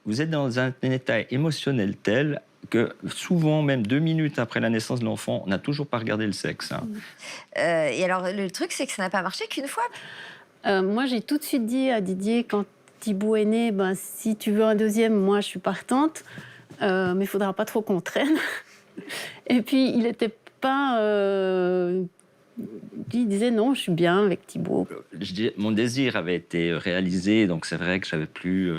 vous êtes dans un état émotionnel tel que souvent, même 2 minutes après la naissance de l'enfant, on n'a toujours pas regardé le sexe. Et alors, le truc, c'est que ça n'a pas marché qu'une fois. Moi, j'ai tout de suite dit à Didier, quand Thibaut est né, si tu veux un deuxième, moi, je suis partante. Mais il ne faudra pas trop qu'on traîne. Et puis, il n'était pas... il disait non, je suis bien avec Thibaut. Mon désir avait été réalisé, donc c'est vrai que j'avais plus,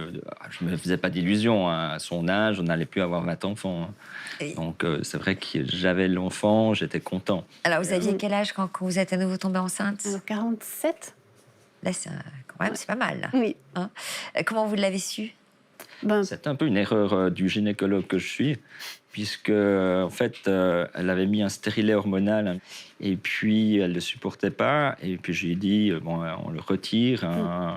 je ne me faisais pas d'illusions. À son âge, on n'allait plus avoir 20 enfants. Oui. Donc c'est vrai que j'avais l'enfant, j'étais content. Alors, vous aviez quel âge quand vous êtes à nouveau tombée enceinte? 47. Là, quand même, c'est pas mal. Là. Oui. Hein? Comment vous l'avez su? C'est un peu une erreur du gynécologue que je suis, puisque en fait, elle avait mis un stérilet hormonal et puis elle ne le supportait pas. Et puis je lui ai dit, bon, on le retire.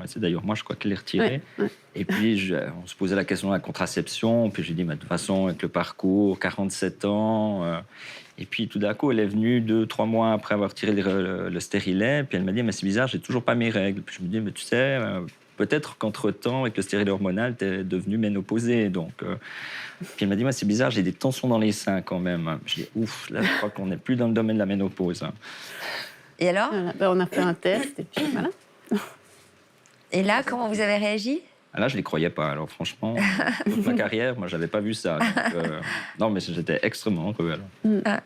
C'est d'ailleurs moi, je crois qu'elle l'a retiré. Ouais. Et puis on se posait la question de la contraception. Puis je lui ai dit, mais de toute façon, avec le parcours, 47 ans. Et puis tout d'un coup, elle est venue 2-3 mois après avoir tiré le stérilet. Puis elle m'a dit, mais c'est bizarre, j'ai toujours pas mes règles. Puis je me dis, mais tu sais. Peut-être qu'entre-temps, avec le stérilet hormonal, tu es devenue ménopausée. Donc, puis elle m'a dit, moi, c'est bizarre, j'ai des tensions dans les seins quand même. J'ai dit, ouf, là, je crois qu'on n'est plus dans le domaine de la ménopause. Et alors? Voilà, on a fait un test et puis voilà. Et là, comment vous avez réagi? Ah, là, je ne les croyais pas. Alors franchement, toute ma carrière, moi, je n'avais pas vu ça. Donc, non, mais j'étais extrêmement heureux. Alors.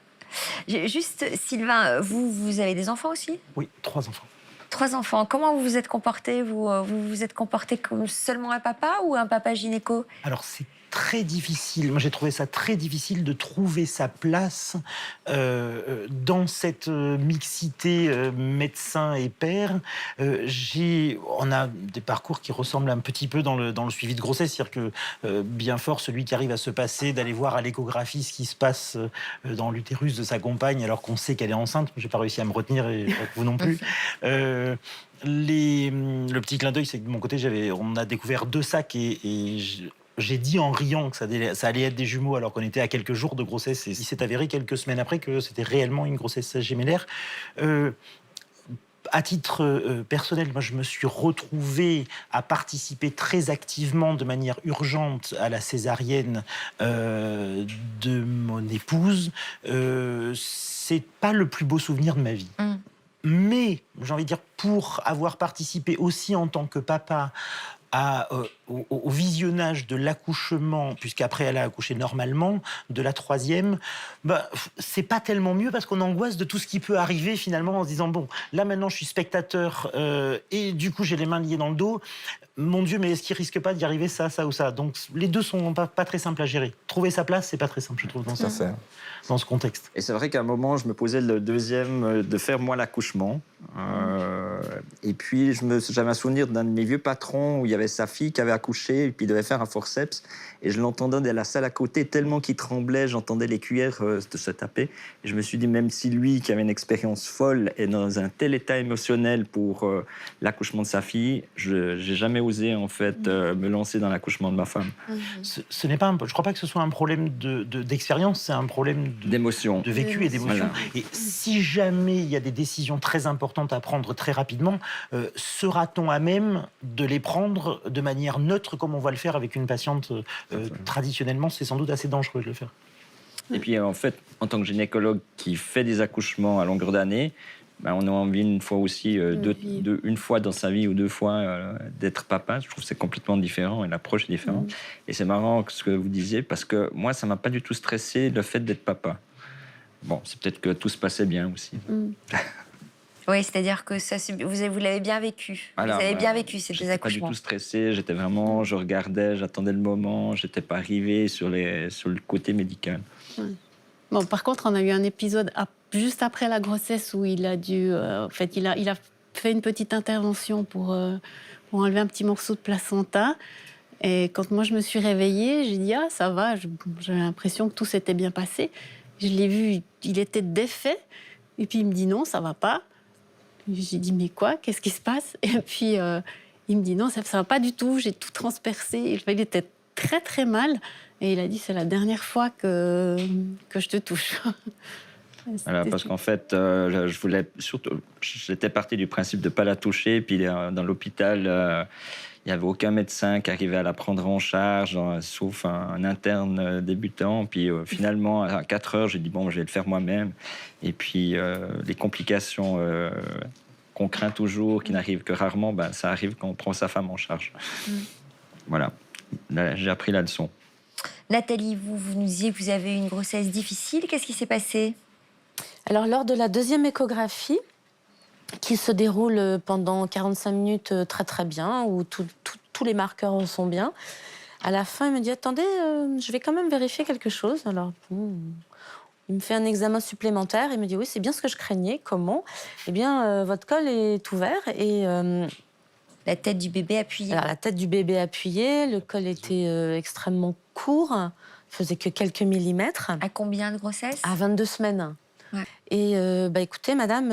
Juste, Sylvain, vous avez des enfants aussi? Oui, 3 enfants. 3 enfants. Comment vous vous êtes comporté? Vous vous êtes comporté comme seulement un papa ou un papa gynéco? Alors, c'est très difficile. Moi, j'ai trouvé ça très difficile de trouver sa place dans cette mixité médecin et père. On a des parcours qui ressemblent un petit peu dans le suivi de grossesse, c'est-à-dire que bien fort, celui qui arrive à se passer d'aller voir à l'échographie ce qui se passe dans l'utérus de sa compagne alors qu'on sait qu'elle est enceinte. J'ai pas réussi à me retenir et je crois que vous non plus. Le petit clin d'œil, c'est que de mon côté, on a découvert 2 sacs et j'ai dit en riant que ça allait être des jumeaux alors qu'on était à quelques jours de grossesse. Et il s'est avéré quelques semaines après que c'était réellement une grossesse gémellaire. À titre personnel, moi, je me suis retrouvé à participer très activement, de manière urgente, à la césarienne de mon épouse. C'est pas le plus beau souvenir de ma vie. Mais, j'ai envie de dire, pour avoir participé aussi en tant que papa au visionnage de l'accouchement, puisqu'après elle a accouché normalement, de la 3e, c'est pas tellement mieux parce qu'on angoisse de tout ce qui peut arriver finalement en se disant bon, là maintenant je suis spectateur et du coup j'ai les mains liées dans le dos. Mon Dieu, mais est-ce qu'il risque pas d'y arriver ça ou ça? Donc les deux sont pas très simples à gérer. Trouver sa place, c'est pas très simple, je trouve, dans ce contexte. Et c'est vrai qu'à un moment, je me posais le deuxième de faire moi l'accouchement. Et puis j'avais un souvenir d'un de mes vieux patrons où il y avait sa fille qui avait accouché et puis il devait faire un forceps. Et je l'entendais dans la salle à côté, tellement qu'il tremblait, j'entendais les cuillères se taper. Et je me suis dit, même si lui, qui avait une expérience folle, est dans un tel état émotionnel pour l'accouchement de sa fille, je n'ai jamais osé en fait me lancer dans l'accouchement de ma femme. Ce n'est pas, je crois pas que ce soit un problème d'expérience, c'est un problème d'émotion, de vécu et d'émotion. Voilà. Et si jamais il y a des décisions très importantes à prendre très rapidement, sera-t-on à même de les prendre de manière neutre comme on va le faire avec une patiente traditionnellement, c'est sans doute assez dangereux de le faire. Et puis en fait, en tant que gynécologue qui fait des accouchements à longueur d'année, on a envie une fois aussi, une fois dans sa vie ou 2 fois, d'être papa. Je trouve que c'est complètement différent et l'approche est différente. Et c'est marrant ce que vous disiez parce que moi, ça m'a pas du tout stressé le fait d'être papa. Bon, c'est peut-être que tout se passait bien aussi. Oui, c'est-à-dire que ça, vous l'avez bien vécu. Voilà, vous avez bien vécu ces 2 accouchements. J'étais pas du tout stressé, j'étais vraiment, je regardais, j'attendais le moment, j'étais pas arrivé sur le côté médical. Bon, par contre, on a eu un épisode juste après la grossesse où il a dû, en fait, il a fait une petite intervention pour enlever un petit morceau de placenta. Et quand moi je me suis réveillée, j'ai dit ça va, j'avais l'impression que tout s'était bien passé. Je l'ai vu, il était défait. Et puis il me dit non, ça va pas. J'ai dit mais quoi, qu'est-ce qui se passe? Et puis il me dit non, ça va pas du tout, j'ai tout transpercé. Il était très très mal et il a dit c'est la dernière fois que je te touche. Voilà, parce qu'en fait, je voulais surtout, j'étais parti du principe de pas la toucher. Puis dans l'hôpital, il n'y avait aucun médecin qui arrivait à la prendre en charge, sauf un interne débutant. Puis finalement, à 4 heures, j'ai dit bon, je vais le faire moi-même. Et puis les complications qu'on craint toujours, qui n'arrivent que rarement, ça arrive quand on prend sa femme en charge. Voilà, là, j'ai appris la leçon. Nathalie, vous nous disiez que vous avez eu une grossesse difficile. Qu'est-ce qui s'est passé? Alors, lors de la 2e échographie, qui se déroule pendant 45 minutes très très bien, où tous les marqueurs sont bien, à la fin, il me dit « Attendez, je vais quand même vérifier quelque chose. » Alors, il me fait un examen supplémentaire. Il me dit « Oui, c'est bien ce que je craignais. Comment ? Eh bien, votre col est ouvert et... la tête du bébé appuyée. Alors, la tête du bébé appuyée, le col était extrêmement court, faisait que quelques millimètres. À combien de grossesse? À 22 semaines. Ouais. Et écoutez, madame,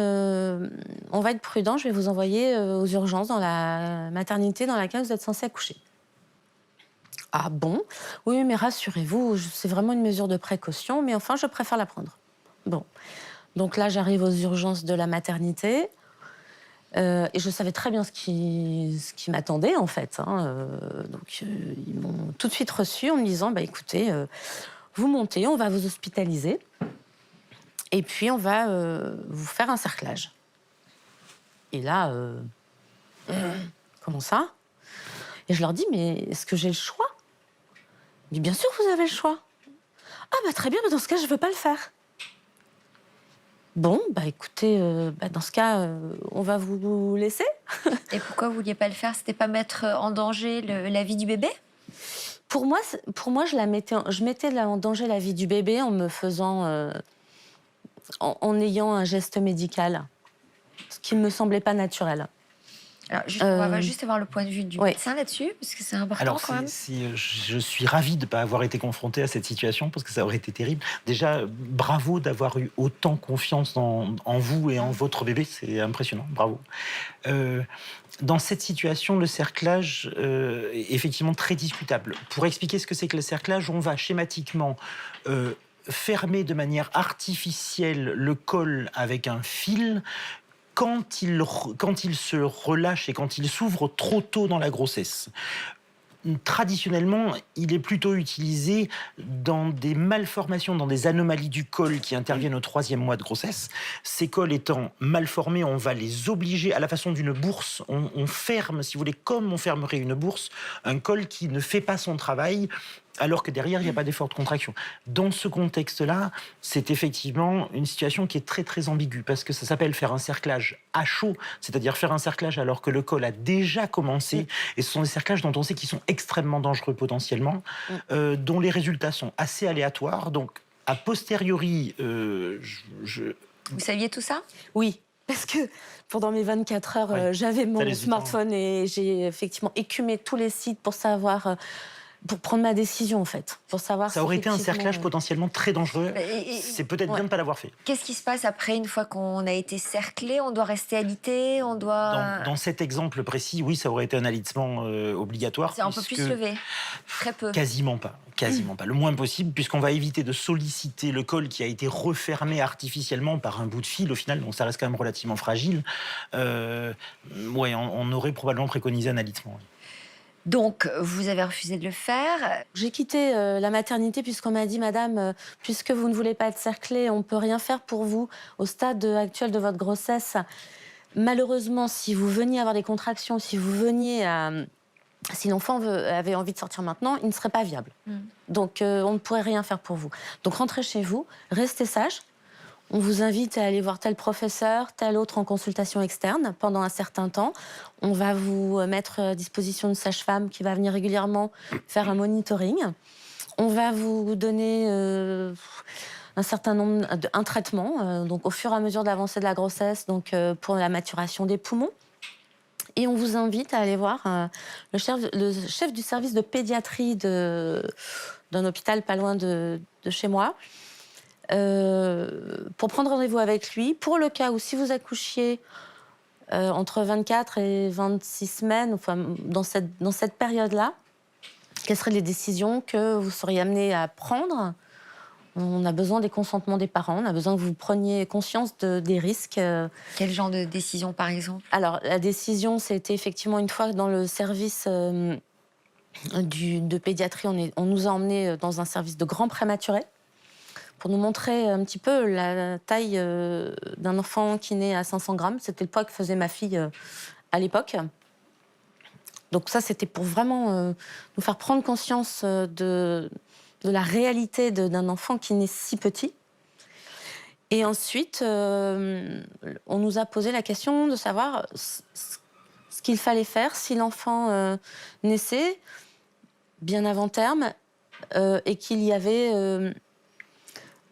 on va être prudent, je vais vous envoyer aux urgences dans la maternité dans laquelle vous êtes censée accoucher. Ah bon? Oui, mais rassurez-vous, c'est vraiment une mesure de précaution, mais enfin, je préfère la prendre. Bon. Donc là, j'arrive aux urgences de la maternité. Et je savais très bien ce qui m'attendait, en fait. Donc, ils m'ont tout de suite reçue en me disant, écoutez, vous montez, on va vous hospitaliser. Et puis, on va vous faire un cerclage. Et là, comment ça? Et je leur dis, mais est-ce que j'ai le choix? Il dit, bien sûr que vous avez le choix. Ah bah très bien, mais dans ce cas, je ne veux pas le faire. Bon, bah écoutez, dans ce cas, on va vous laisser. Et pourquoi vous vouliez pas le faire? C'était pas mettre en danger la vie du bébé? Pour moi, je mettais en danger la vie du bébé en me faisant, en ayant un geste médical, ce qui me semblait pas naturel. Alors, on va juste avoir le point de vue du ouais. médecin là-dessus, parce que c'est important Alors, quand même. je suis ravi de ne pas avoir été confronté à cette situation parce que ça aurait été terrible. Déjà, bravo d'avoir eu autant confiance en vous et en votre bébé. C'est impressionnant. Bravo. Dans cette situation, le cerclage est effectivement très discutable. Pour expliquer ce que c'est que le cerclage, on va schématiquement fermer de manière artificielle le col avec un fil quand il se relâche et quand il s'ouvre trop tôt dans la grossesse. Traditionnellement, il est plutôt utilisé dans des malformations, dans des anomalies du col qui interviennent au 3e mois de grossesse. Ces cols étant mal formés, on va les obliger, à la façon d'une bourse, on ferme, si vous voulez, comme on fermerait une bourse, un col qui ne fait pas son travail, alors que derrière, il n'y a pas d'effort de contraction. Dans ce contexte-là, c'est effectivement une situation qui est très, très ambiguë, parce que ça s'appelle faire un cerclage à chaud, c'est-à-dire faire un cerclage alors que le col a déjà commencé, et ce sont des cerclages dont on sait qu'ils sont extrêmement dangereux potentiellement, dont les résultats sont assez aléatoires. Donc, a posteriori, Vous saviez tout ça? Oui. Parce que pendant mes 24 heures, j'avais mon smartphone et j'ai effectivement écumé tous les sites pour savoir... pour prendre ma décision, en fait. Pour savoir ça aurait été un cerclage potentiellement très dangereux. C'est peut-être bien de ne pas l'avoir fait. Qu'est-ce qui se passe après, une fois qu'on a été cerclé? On doit rester alité? On doit... Dans cet exemple précis, oui, ça aurait été un alitement obligatoire. On peut plus se lever? Très peu. Quasiment pas. Quasiment pas. Le moins possible, puisqu'on va éviter de solliciter le col qui a été refermé artificiellement par un bout de fil, au final, donc ça reste quand même relativement fragile. On aurait probablement préconisé un alitement. Oui. Donc, vous avez refusé de le faire. J'ai quitté la maternité puisqu'on m'a dit, madame, puisque vous ne voulez pas être cerclée, on ne peut rien faire pour vous au stade actuel de votre grossesse. Malheureusement, si vous veniez avoir des contractions, si l'enfant avait envie de sortir maintenant, il ne serait pas viable. Donc, on ne pourrait rien faire pour vous. Donc, rentrez chez vous, restez sage. On vous invite à aller voir tel professeur, tel autre en consultation externe pendant un certain temps. On va vous mettre à disposition une sage-femme qui va venir régulièrement faire un monitoring. On va vous donner un traitement, donc au fur et à mesure de l'avancée de la grossesse, donc pour la maturation des poumons. Et on vous invite à aller voir le chef du service de pédiatrie d'un hôpital pas loin de chez moi, pour prendre rendez-vous avec lui, pour le cas où si vous accouchiez entre 24 et 26 semaines, enfin, dans cette période-là, quelles seraient les décisions que vous seriez amené à prendre? On a besoin des consentements des parents, on a besoin que vous preniez conscience des risques. Quel genre de décision, par exemple? Alors, la décision, c'était effectivement une fois dans le service de pédiatrie, on nous a emmenés dans un service de grands prématurés, pour nous montrer un petit peu la taille d'un enfant qui naît à 500 grammes. C'était le poids que faisait ma fille à l'époque. Donc ça, c'était pour vraiment nous faire prendre conscience de la réalité d'un enfant qui naît si petit. Et ensuite, on nous a posé la question de savoir ce qu'il fallait faire si l'enfant naissait bien avant terme et qu'il y avait...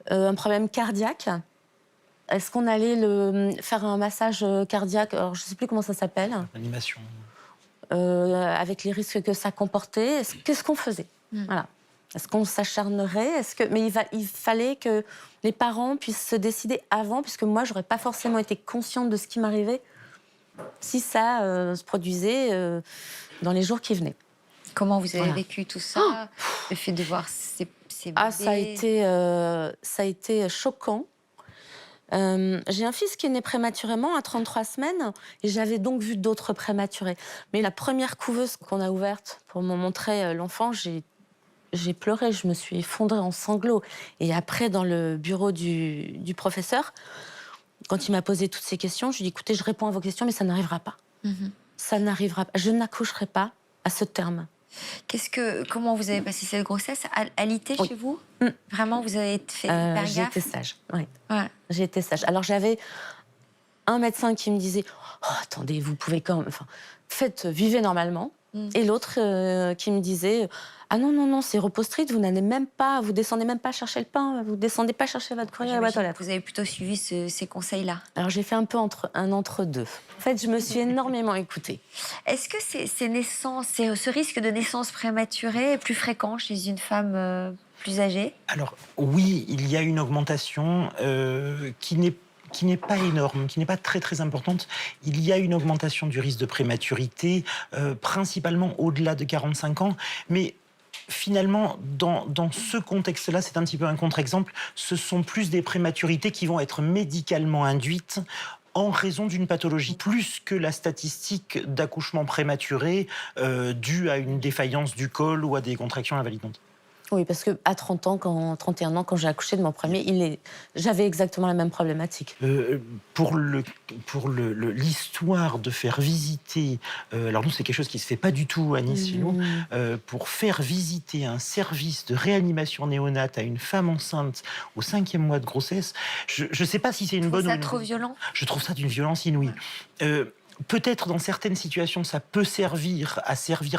un problème cardiaque. Est-ce qu'on allait faire un massage cardiaque? Alors, je ne sais plus comment ça s'appelle. Animation. Avec les risques que ça comportait. Qu'est-ce qu'on faisait? Voilà. Est-ce qu'on s'acharnerait? Mais il fallait que les parents puissent se décider avant, puisque moi, je n'aurais pas forcément été consciente de ce qui m'arrivait si ça se produisait dans les jours qui venaient. Comment vous avez vécu tout ça? Le fait de voir ces bébés... Ça a été choquant. J'ai un fils qui est né prématurément à 33 semaines et j'avais donc vu d'autres prématurés. Mais la première couveuse qu'on a ouverte pour me montrer l'enfant, j'ai pleuré, je me suis effondrée en sanglots. Et après, dans le bureau du professeur, quand il m'a posé toutes ces questions, je lui ai dit, écoutez, je réponds à vos questions, mais ça n'arrivera pas. Ça n'arrivera pas. Je n'accoucherai pas à ce terme. Comment vous avez passé cette grossesse? Alité Oui. chez vous? Mm. Vraiment, vous avez fait hyper J'ai gaffe? été sage, oui. Ouais. J'ai été sage. Alors j'avais un médecin qui me disait oh, attendez, vous pouvez quand même, enfin, vivez normalement. Et l'autre qui me disait ah non, non, non, c'est repos strict, vous descendez même pas chercher le pain, vous descendez pas chercher votre courrier à la boîte aux J'imagine lettres. que vous avez plutôt suivi ces conseils-là. Alors j'ai fait un peu un entre-deux. En fait, je me suis énormément écoutée. Est-ce que ce risque de naissance prématurée est plus fréquent chez une femme plus âgée? Alors oui, il y a une augmentation qui n'est pas énorme, qui n'est pas très très importante. Il y a une augmentation du risque de prématurité, principalement au-delà de 45 ans, mais finalement, dans ce contexte-là, c'est un petit peu un contre-exemple, ce sont plus des prématurités qui vont être médicalement induites en raison d'une pathologie, plus que la statistique d'accouchement prématuré due à une défaillance du col ou à des contractions invalidantes. Oui, parce qu'à 31 ans, quand j'ai accouché de mon premier, j'avais exactement la même problématique. Pour l'histoire de faire visiter, alors nous c'est quelque chose qui se fait pas du tout à Nice chez nous, pour faire visiter un service de réanimation néonate à une femme enceinte au 5e mois de grossesse, je sais pas si c'est une bonne ou Ça une... trop violent? Je trouve ça d'une violence inouïe. Peut-être dans certaines situations, ça peut servir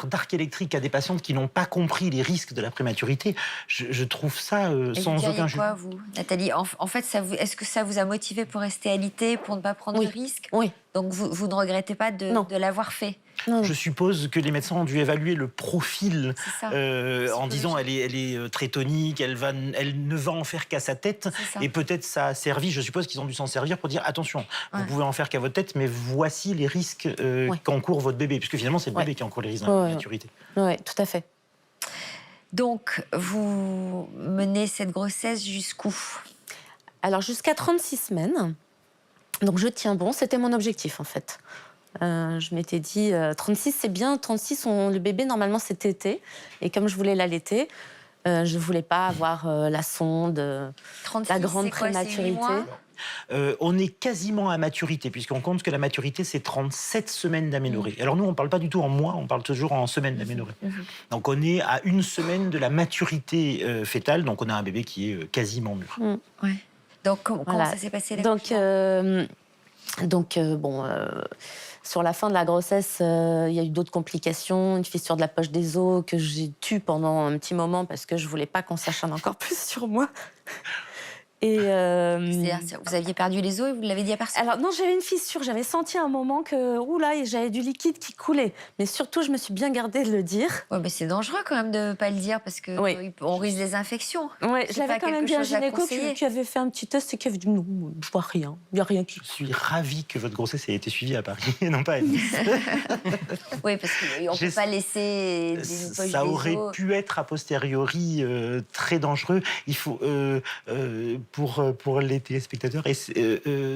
d'arc électrique à des patientes qui n'ont pas compris les risques de la prématurité. Je trouve ça sans vous aucun diriez quoi, jugement. vous, Nathalie? En fait, est-ce que ça vous a motivé pour rester alité, pour ne pas prendre Oui. de risques? Oui. Donc vous ne regrettez pas Non. de l'avoir fait? Non, Je suppose que les médecins ont dû évaluer le profil C'est ça. en disant elle est très tonique, elle ne va en faire qu'à sa tête. C'est ça. Et peut-être ça a servi, je suppose qu'ils ont dû s'en servir pour dire attention, Ouais. vous pouvez en faire qu'à votre tête, mais voici les risques qu'encourt votre bébé. Puisque finalement, c'est le bébé qui encourt les risques de la prématurité. Oui, tout à fait. Donc, vous menez cette grossesse jusqu'où? Alors jusqu'à 36 semaines. Donc je tiens bon, c'était mon objectif en fait. Je m'étais dit 36 c'est bien, 36 le bébé normalement c'est tété. Et comme je voulais l'allaiter, je ne voulais pas avoir la sonde, 36, la grande c'est quoi, c'est 8 prématurité. mois? On est quasiment à maturité, puisqu'on compte que la maturité, c'est 37 semaines d'aménorrhée. Alors nous, on ne parle pas du tout en mois, on parle toujours en semaines d'aménorrhée. Donc on est à 1 semaine de la maturité fétale, donc on a un bébé qui est quasiment mûr. Ouais. Donc, comment Voilà. ça s'est passé? Sur la fin de la grossesse, il y a eu d'autres complications, une fissure de la poche des os que j'ai tue pendant un petit moment parce que je voulais pas qu'on s'acharne encore plus sur moi. Et C'est-à-dire, vous aviez perdu les os et vous l'avez dit à personne? alors non, j'avais une fissure, j'avais senti à un moment que oula, j'avais du liquide qui coulait. Mais surtout, je me suis bien gardée de le dire. Ouais, mais c'est dangereux quand même de ne pas le dire parce que Oui. on risque des infections. Ouais, C'est j'avais pas quand même quelque dit à un chose à gynéco conseiller. qui avait fait un petit test et qui avait dit non, je vois rien, il n'y a rien qui. Je suis ravi que votre grossesse ait été suivie à Paris et non pas à Nice. Oui, parce qu'on ne peut pas laisser des poches Ça des aurait os. pu être a posteriori très dangereux. Il faut, pour les téléspectateurs,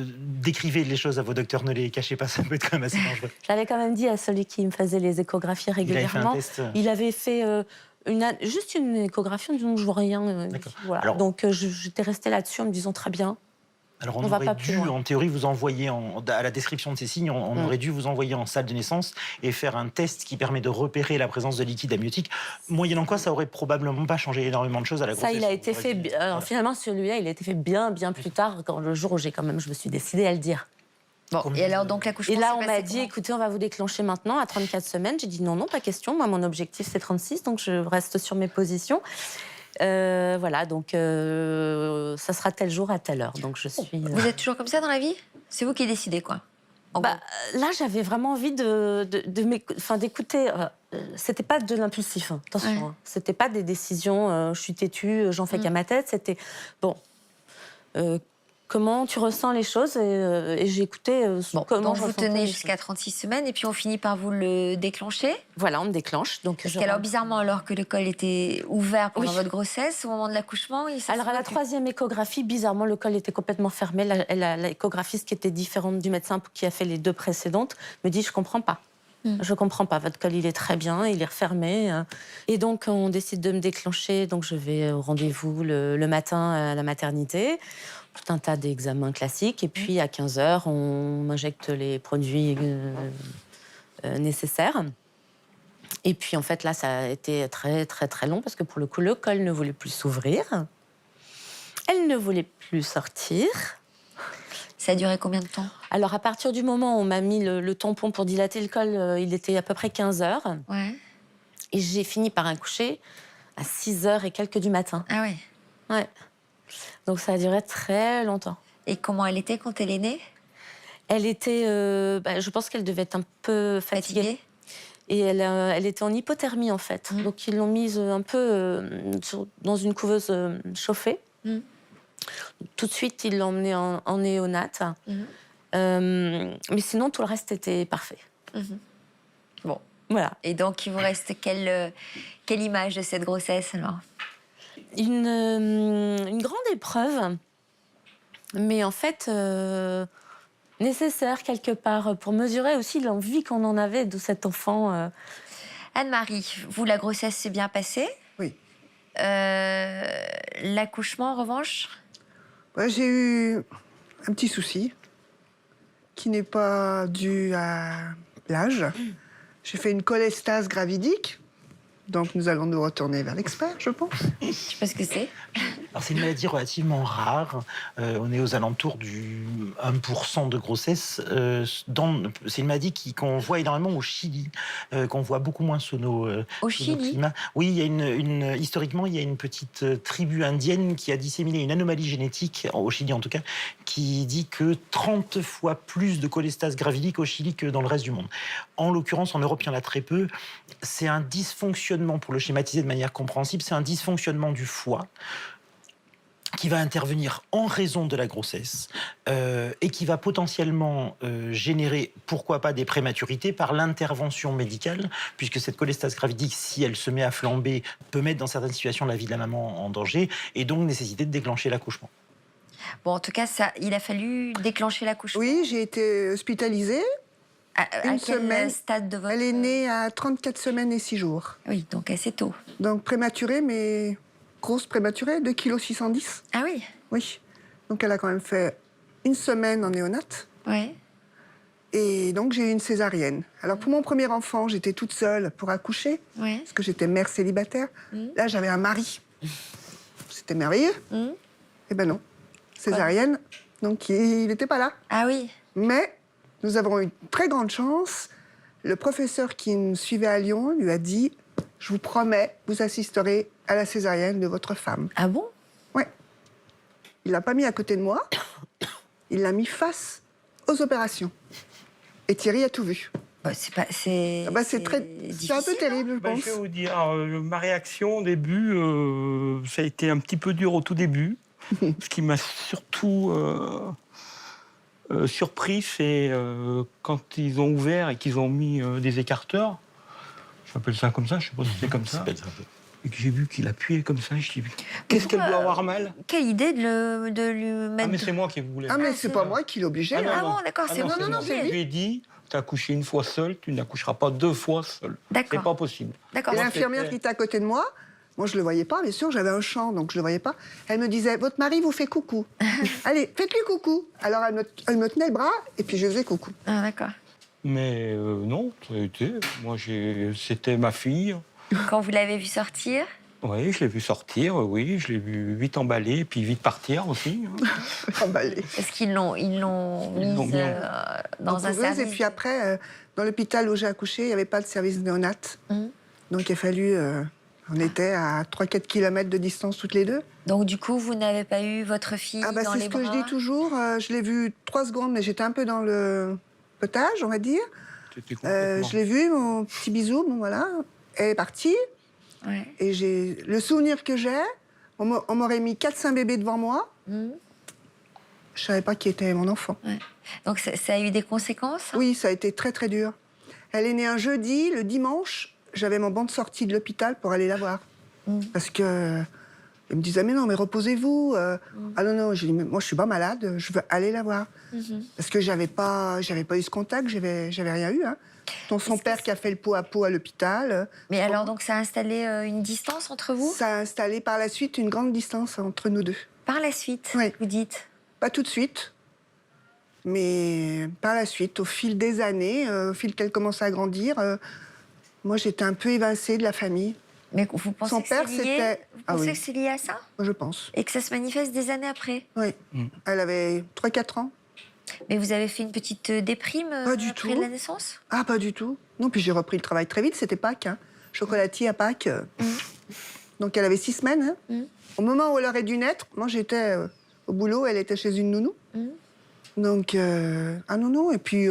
décrivez les choses à vos docteurs, ne les cachez pas, ça peut être quand même assez dangereux. J'avais quand même dit à celui qui me faisait les échographies Il avait fait un régulièrement. test. Il avait fait juste une échographie en disant je vois rien. D'accord. Voilà. Alors- Donc j'étais restée là-dessus en me disant très bien. Alors On on va aurait pas plus dû, loin. en théorie, vous envoyer à la description de ces signes, on aurait dû vous envoyer en salle de naissance et faire un test qui permet de repérer la présence de liquide amniotique. Moyennant quoi, ça aurait probablement pas changé énormément de choses à la grossesse. Ça, il a été On aurait fait. dit- Alors voilà. finalement, celui-là, il a été fait bien plus tard, le jour où je me suis décidée à le dire. Bon, et alors, donc, l'accouchement Et là, s'est on passé m'a dit, comment? écoutez, on va vous déclencher maintenant à 34 semaines. J'ai dit non, pas question. Moi, mon objectif, c'est 36, donc je reste sur mes positions. Voilà, donc ça sera tel jour à telle heure. Donc je suis. Vous êtes toujours comme ça dans la vie? C'est vous qui décidez, quoi. En Bah, là, j'avais vraiment envie d'écouter. C'était pas de l'impulsif, hein, attention. Ouais. Hein. C'était pas des décisions. Je suis têtue, j'en fais qu'à ma tête. C'était bon. Comment tu ressens les choses et j'ai écouté comment donc je vous ressentais tenez les jusqu'à choses. 36 semaines et puis on finit par vous le déclencher. Voilà, on me déclenche. Donc Parce qu'alors, bizarrement, alors que le col était ouvert pendant Oui. votre grossesse, au moment de l'accouchement, il s'est Alors, à la sauvé. 3e échographie, bizarrement, le col était complètement fermé. L'échographiste, qui était différente du médecin qui a fait les 2 précédentes, me dit « Je comprends pas. Je comprends pas. Votre col, il est très bien, il est refermé. » Et donc, on décide de me déclencher. Donc, je vais au rendez-vous le matin à la maternité. Tout un tas d'examens classiques. Et puis, à 15h, on m'injecte les produits nécessaires. Et puis en fait là, ça a été très très très long parce que pour le coup, le col ne voulait plus s'ouvrir. Elle ne voulait plus sortir. Ça a duré combien de temps? Alors à partir du moment où on m'a mis le tampon pour dilater le col, il était à peu près 15 heures. Ouais. Et j'ai fini par accoucher à 6 heures et quelques du matin. Ah ouais. Ouais. Donc ça a duré très longtemps. Et comment elle était quand elle est née? Elle était, je pense qu'elle devait être un peu fatiguée. Et elle était en hypothermie en fait. Donc ils l'ont mise un peu dans une couveuse chauffée. Tout de suite, ils l'ont emmenée en néonat. Mais sinon, tout le reste était parfait. Bon. Voilà. Et donc, il vous reste quelle image de cette grossesse alors? Une grande épreuve, mais en fait nécessaire quelque part pour mesurer aussi l'envie qu'on en avait de cet enfant. Anne-Marie, vous, la grossesse s'est bien passée? Oui. L'accouchement, en revanche? Ouais, j'ai eu un petit souci qui n'est pas dû à l'âge. J'ai fait une cholestase gravidique. Donc nous allons nous retourner vers l'expert, je pense. Je sais pas ce que c'est. Alors c'est une maladie relativement rare. On est aux alentours du 1% de grossesse. C'est une maladie qu'on voit énormément au Chili, qu'on voit beaucoup moins sous nos climats. Oui, il y a historiquement, il y a une petite tribu indienne qui a disséminé une anomalie génétique, au Chili en tout cas, qui dit que 30 fois plus de cholestase gravidique au Chili que dans le reste du monde. En l'occurrence, en Europe, il y en a très peu. C'est un dysfonctionnement, pour le schématiser de manière compréhensible, c'est un dysfonctionnement du foie qui va intervenir en raison de la grossesse et qui va potentiellement générer, pourquoi pas, des prématurités par l'intervention médicale, puisque cette cholestase gravidique, si elle se met à flamber, peut mettre dans certaines situations la vie de la maman en danger et donc nécessiter de déclencher l'accouchement. Bon, en tout cas, il a fallu déclencher l'accouchement. Oui, j'ai été hospitalisée. À Une quel semaine. stade de votre... Elle est née à 34 semaines et 6 jours. Oui, donc assez tôt. Donc prématurée, mais grosse prématurée, 2,610 kg. Ah oui? Oui. Donc elle a quand même fait une semaine en néonate. Ouais. Et donc j'ai eu une césarienne. Alors pour mon premier enfant, j'étais toute seule pour accoucher, Ouais. parce que j'étais mère célibataire. Là, j'avais un mari. C'était merveilleux. Eh ben non. Césarienne, donc il n'était pas là. Ah oui. Mais nous avons eu une très grande chance. Le professeur qui nous suivait à Lyon lui a dit « Je vous promets, vous assisterez à la césarienne de votre femme. » Ah bon? Ouais. Il l'a pas mis à côté de moi. Il l'a mis face aux opérations. Et Thierry a tout vu. C'est pas... C'est... C'est un peu terrible, je pense. Je vais vous dire, ma réaction au début, ça a été un petit peu dur au tout début. Ce qui m'a surtout surpris, c'est quand ils ont ouvert et qu'ils ont mis des écarteurs. J'appelle ça comme ça, je sais pas si c'est comme ça. Et que j'ai vu qu'il appuyait comme ça, je dis, qu'est-ce qu'elle doit avoir mal? Quelle idée de lui mettre... Ah, mais c'est moi qui voulais. Ah, mais c'est pas moi qui l'ai obligé. Ah, non, Ah non. bon, d'accord, c'est non, vous qui c'est l'avez. Je lui ai dit, tu as accouché une fois seule, tu n'accoucheras pas 2 fois seule. D'accord. C'est pas possible. D'accord. Et l'infirmière qui était à côté de moi, moi je le voyais pas, bien sûr, j'avais un champ, donc je le voyais pas. Elle me disait, votre mari vous fait coucou. Allez, faites-lui coucou. Alors elle me tenait le bras, et puis je faisais coucou. Ah d'accord. Mais non, ça a été. Moi, c'était ma fille. Quand vous l'avez vu sortir? Oui, je l'ai vu sortir, oui, je l'ai vu vite emballée, puis vite partir aussi. Emballé. Est-ce qu'ils l'ont mise dans un couveuse, service? et puis après, dans l'hôpital où j'ai accouché, il n'y avait pas de service néonat. Donc il a fallu... on était à 3-4 km de distance toutes les deux. Donc du coup, vous n'avez pas eu votre fille dans C'est les ce bras? que je dis toujours. Je l'ai vue 3 secondes, mais j'étais un peu dans le potage, on va dire. Je l'ai vue, mon petit bisou, bon voilà. Elle est partie. Ouais. Et le souvenir que j'ai, on m'aurait mis 4-5 bébés devant moi. Je savais pas qui était mon enfant. Ouais. Donc ça a eu des conséquences? Oui, ça a été très très dur. Elle est née un jeudi, le dimanche, j'avais mon banc de sortie de l'hôpital pour aller la voir. Parce que il me disait, mais non, mais reposez-vous. Ah non, non, j'ai dit, mais moi je suis pas malade, je veux aller la voir. Parce que j'avais pas eu ce contact, j'avais rien eu. Hein. Donc son père qui a fait le pot à pot à l'hôpital. Mais alors, donc ça a installé une distance entre vous? Ça a installé par la suite une grande distance entre nous deux. Par la suite, Oui. vous dites? Pas tout de suite, mais par la suite, au fil des années, au fil qu'elle commençait à grandir, Moi, j'étais un peu évincée de la famille. Mais vous pensez Son que père, c'est lié c'était... Vous Ah pensez oui, que c'est lié à ça? moi, je pense. Et que ça se manifeste des années après? Oui. Mm. Elle avait 3-4 ans. Mais vous avez fait une petite déprime Pas du après tout. la naissance? Ah, pas du tout. Non, puis j'ai repris le travail très vite. C'était Pâques, hein. Chocolatier à Pâques. Donc, elle avait 6 semaines. Hein. Mm. Au moment où elle aurait dû naître, moi, j'étais au boulot. Elle était chez une nounou. Mm. Donc, un nounou. Et puis,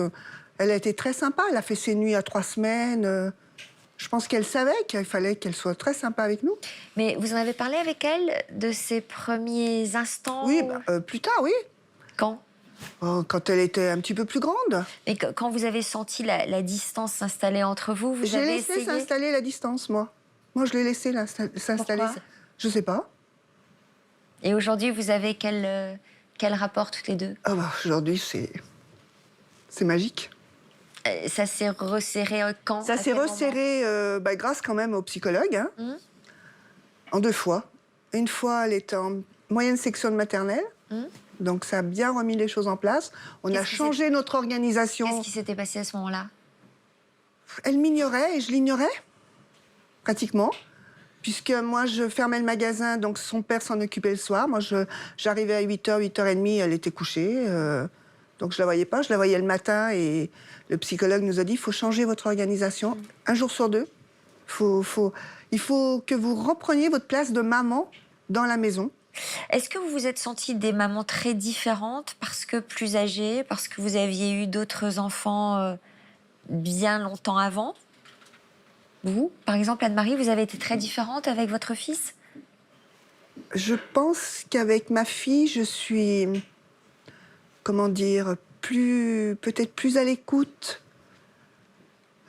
elle a été très sympa. Elle a fait ses nuits à 3 semaines. Je pense qu'elle savait qu'il fallait qu'elle soit très sympa avec nous. Mais vous en avez parlé avec elle de ces premiers instants? Oui, plus tard, oui. Quand? Quand elle était un petit peu plus grande. Et quand vous avez senti la distance s'installer entre vous, vous J'ai avez laissé essayé? s'installer la distance, moi. Moi, je l'ai laissé s'installer. Pourquoi? Je sais pas. Et aujourd'hui, vous avez quel rapport toutes les deux? Ah bah, aujourd'hui, c'est magique. Ça s'est resserré quand? Ça À s'est quel moment? resserré grâce quand même au psychologue, hein, en 2 fois. Une fois, elle était en moyenne section de maternelle. Donc, ça a bien remis les choses en place. On a Qu'est-ce qui changé notre organisation. Qu'est-ce qui s'était passé à ce moment-là? Elle m'ignorait et je l'ignorais, pratiquement. Puisque moi, je fermais le magasin, donc son père s'en occupait le soir. Moi, j'arrivais à 8h, 8h30, elle était couchée. Donc, je la voyais pas. Je la voyais le matin et le psychologue nous a dit, il faut changer votre organisation. Un jour sur 2. Il faut que vous repreniez votre place de maman dans la maison. Est-ce que vous vous êtes sentie des mamans très différentes parce que plus âgées, parce que vous aviez eu d'autres enfants bien longtemps avant? Vous, par exemple, Anne-Marie, vous avez été très différente avec votre fils? Je pense qu'avec ma fille, je suis, comment dire, peut-être plus à l'écoute.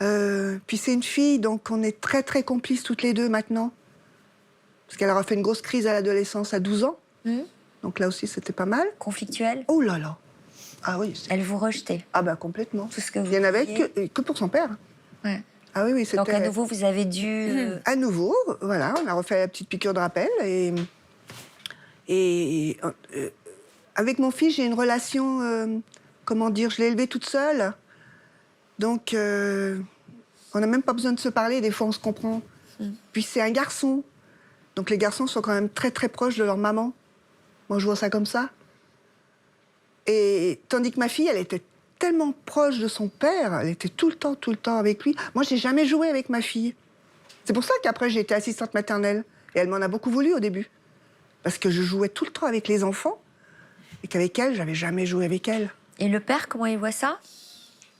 Puis c'est une fille, donc on est très très complices toutes les deux maintenant. Parce qu'elle aura fait une grosse crise à l'adolescence à 12 ans. Donc là aussi, c'était pas mal. Conflictuelle? Oh là là. Ah oui. Elle vous rejetait? Ah bah complètement. Tout ce que vous Il y en avait disiez. que pour son père. Ouais. Ah oui, oui, c'était... Donc à nouveau, vous avez dû... À nouveau, voilà, on a refait la petite piqûre de rappel. Et avec mon fils, j'ai une relation, comment dire, je l'ai élevé toute seule. Donc, on n'a même pas besoin de se parler, des fois on se comprend. Puis c'est un garçon. Donc les garçons sont quand même très très proches de leur maman. Moi, je vois ça comme ça. Et tandis que ma fille, elle était tellement proche de son père, elle était tout le temps avec lui. Moi, j'ai jamais joué avec ma fille. C'est pour ça qu'après, j'ai été assistante maternelle. Et elle m'en a beaucoup voulu au début. Parce que je jouais tout le temps avec les enfants. Et qu'avec elle, j'avais jamais joué avec elle. Et le père, comment il voit ça?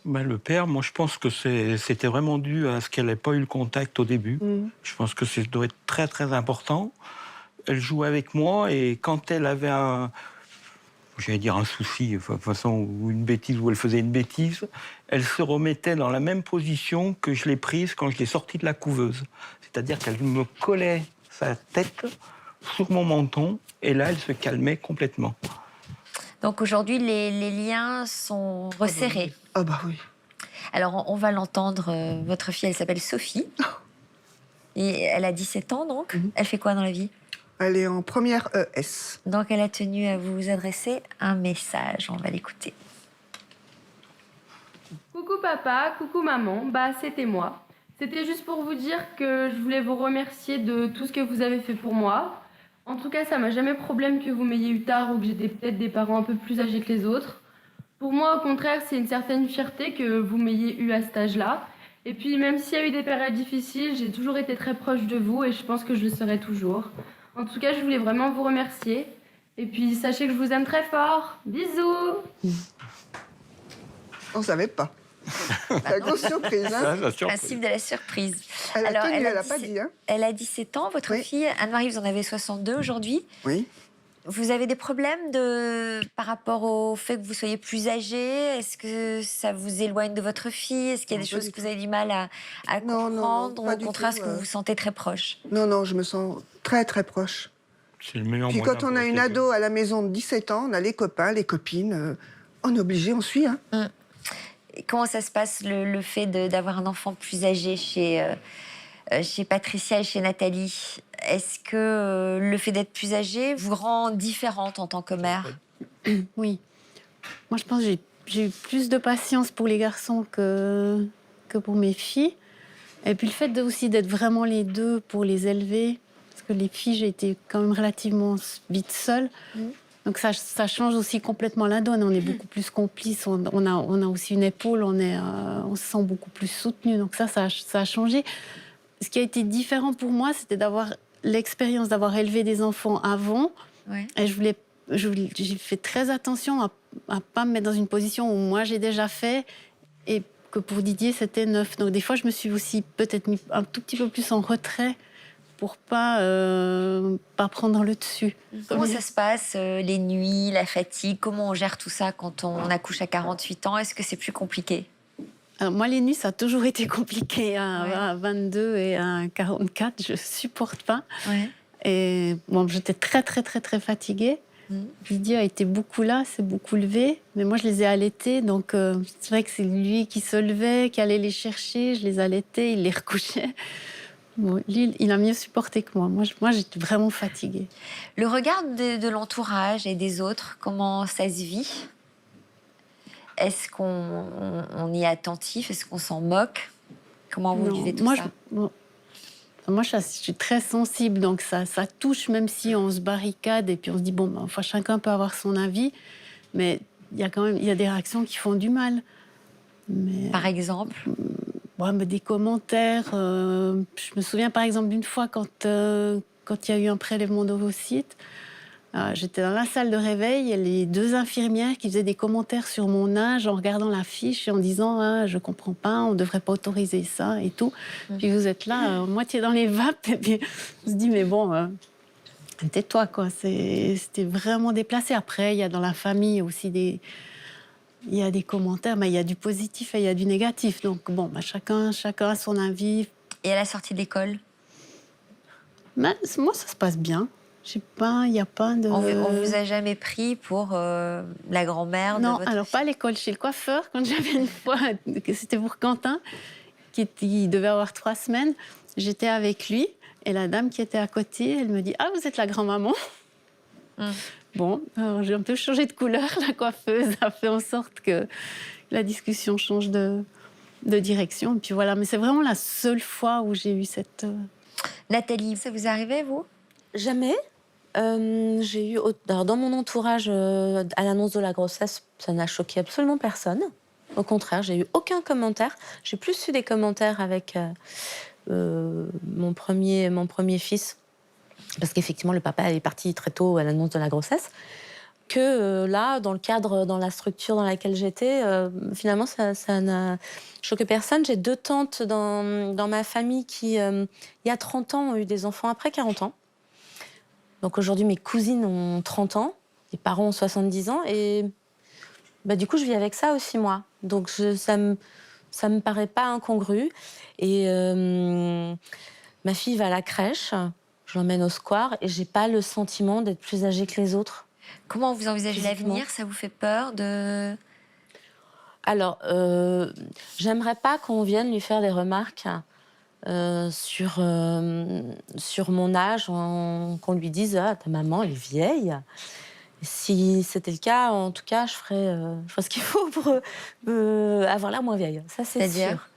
Ben, le père, moi, je pense que c'était vraiment dû à ce qu'elle n'ait pas eu le contact au début. Je pense que ça doit être très, très important. Elle jouait avec moi et quand elle avait un souci, de toute façon, ou une bêtise, où elle faisait une bêtise, elle se remettait dans la même position que je l'ai prise quand je l'ai sortie de la couveuse. C'est-à-dire qu'elle me collait sa tête sur mon menton et là, elle se calmait complètement. Donc aujourd'hui, les liens sont resserrés. Ah bah oui. Alors on va l'entendre, votre fille, elle s'appelle Sophie. Et elle a 17 ans donc. Elle fait quoi dans la vie? Elle est en première ES. Donc elle a tenu à vous adresser un message, on va l'écouter. Coucou papa, coucou maman, c'était moi. C'était juste pour vous dire que je voulais vous remercier de tout ce que vous avez fait pour moi. En tout cas, ça m'a jamais problème que vous m'ayez eu tard ou que j'étais peut-être des parents un peu plus âgés que les autres. Pour moi, au contraire, c'est une certaine fierté que vous m'ayez eu à cet âge-là. Et puis, même s'il y a eu des périodes difficiles, j'ai toujours été très proche de vous et je pense que je le serai toujours. En tout cas, je voulais vraiment vous remercier. Et puis, sachez que je vous aime très fort. Bisous! On savait pas. La grosse surprise, hein. Principe de la surprise. Elle a Alors, tenu, elle a 17 pas dit, hein. Elle a 17 ans, votre Oui. fille. Anne-Marie, vous en avez 62 aujourd'hui. Oui. Vous avez des problèmes par rapport au fait que vous soyez plus âgée? Est-ce que ça vous éloigne de votre fille? Est-ce qu'il y a Non, des pas choses du que vous avez du mal à Non, comprendre? pas Ou au du contraire, tout, est-ce que vous vous sentez très proche? Non, je me sens très très proche. C'est le meilleur Puis moyen quand on pour a une rester ado à la maison de 17 ans, on a les copains, les copines. On est obligé, on suit, hein. Et comment ça se passe, le fait d'avoir un enfant plus âgé chez Patricia et chez Nathalie? Est-ce que le fait d'être plus âgée vous rend différente en tant que mère? Oui. Moi, je pense que j'ai eu plus de patience pour les garçons que pour mes filles. Et puis le fait aussi d'être vraiment les deux pour les élever, parce que les filles, j'ai été quand même relativement vite seule. Donc ça change aussi complètement la donne. On est beaucoup plus complices, on a aussi une épaule, on se sent beaucoup plus soutenu. Donc ça a changé. Ce qui a été différent pour moi, c'était d'avoir l'expérience d'avoir élevé des enfants avant. Ouais. Et j'ai fait très attention à pas me mettre dans une position où moi j'ai déjà fait et que pour Didier c'était neuf. Donc des fois je me suis aussi peut-être mis un tout petit peu plus en retrait pour pas prendre le dessus. Comment ça se passe, les nuits, la fatigue? Comment on gère tout ça quand on accouche à 48 ans? Est-ce que c'est plus compliqué? Alors moi, les nuits, ça a toujours été compliqué. À 22 et à 44, je supporte pas. Ouais. Et bon, j'étais très, très, très, très fatiguée. Didier a été beaucoup là, s'est beaucoup levé. Mais moi, je les ai allaités. Donc, c'est vrai que c'est lui qui se levait, qui allait les chercher. Je les allaitais, il les recouchait. Bon, lui, il a mieux supporté que moi. Moi, j'étais vraiment fatiguée. Le regard de l'entourage et des autres, comment ça se vit? Est-ce qu'on y est attentif? Est-ce qu'on s'en moque? Comment vous vivez tout ça? Moi, je suis très sensible, donc ça touche, même si on se barricade et puis on se dit, bon, ben, enfin, chacun peut avoir son avis, mais il y a des réactions qui font du mal. Mais, par exemple? Mais des commentaires. Je me souviens, par exemple, d'une fois, quand il y a eu un prélèvement d'ovocytes, j'étais dans la salle de réveil et les deux infirmières qui faisaient des commentaires sur mon âge en regardant la fiche et en disant je comprends pas, on devrait pas autoriser ça et tout. Puis vous êtes là, moitié dans les vapes, et puis on se dit mais bon, tais-toi quoi. C'était vraiment déplacé. Après, il y a dans la famille aussi il y a des commentaires, mais il y a du positif et il y a du négatif. Donc bon, chacun a son avis. Et à la sortie de l'école? Moi, ça se passe bien. Je sais pas, il n'y a pas de... On vous a jamais pris pour la grand-mère de Non, votre alors fille? pas à l'école, chez le coiffeur, quand j'avais une fois, c'était pour Quentin, qui devait avoir 3 semaines, j'étais avec lui, et la dame qui était à côté, elle me dit « Ah, vous êtes la grand-maman ?» Bon, alors j'ai un peu changé de couleur, la coiffeuse a fait en sorte que la discussion change de direction, et puis voilà, mais c'est vraiment la seule fois où j'ai eu cette... Nathalie, ça vous est arrivé, vous? Jamais. J'ai eu, alors dans mon entourage, à l'annonce de la grossesse, ça n'a choqué absolument personne. Au contraire, j'ai eu aucun commentaire. J'ai plus eu des commentaires avec mon premier fils, parce qu'effectivement, le papa est parti très tôt à l'annonce de la grossesse, que là, dans la structure dans laquelle j'étais, finalement, ça n'a choqué personne. J'ai 2 tantes dans ma famille qui, il y a 30 ans, ont eu des enfants après 40 ans. Donc aujourd'hui, mes cousines ont 30 ans, les parents ont 70 ans, et du coup, je vis avec ça aussi, moi. Donc ça me paraît pas incongru. Et ma fille va à la crèche, je l'emmène au square, et j'ai pas le sentiment d'être plus âgée que les autres. Comment vous envisagez l'avenir? Ça vous fait peur de... Alors, j'aimerais pas qu'on vienne lui faire des remarques sur mon âge, qu'on lui dise ta maman elle est vieille. Et si c'était le cas, en tout cas, je ferais ce qu'il faut pour avoir l'air moins vieille. Ça, c'est sûr.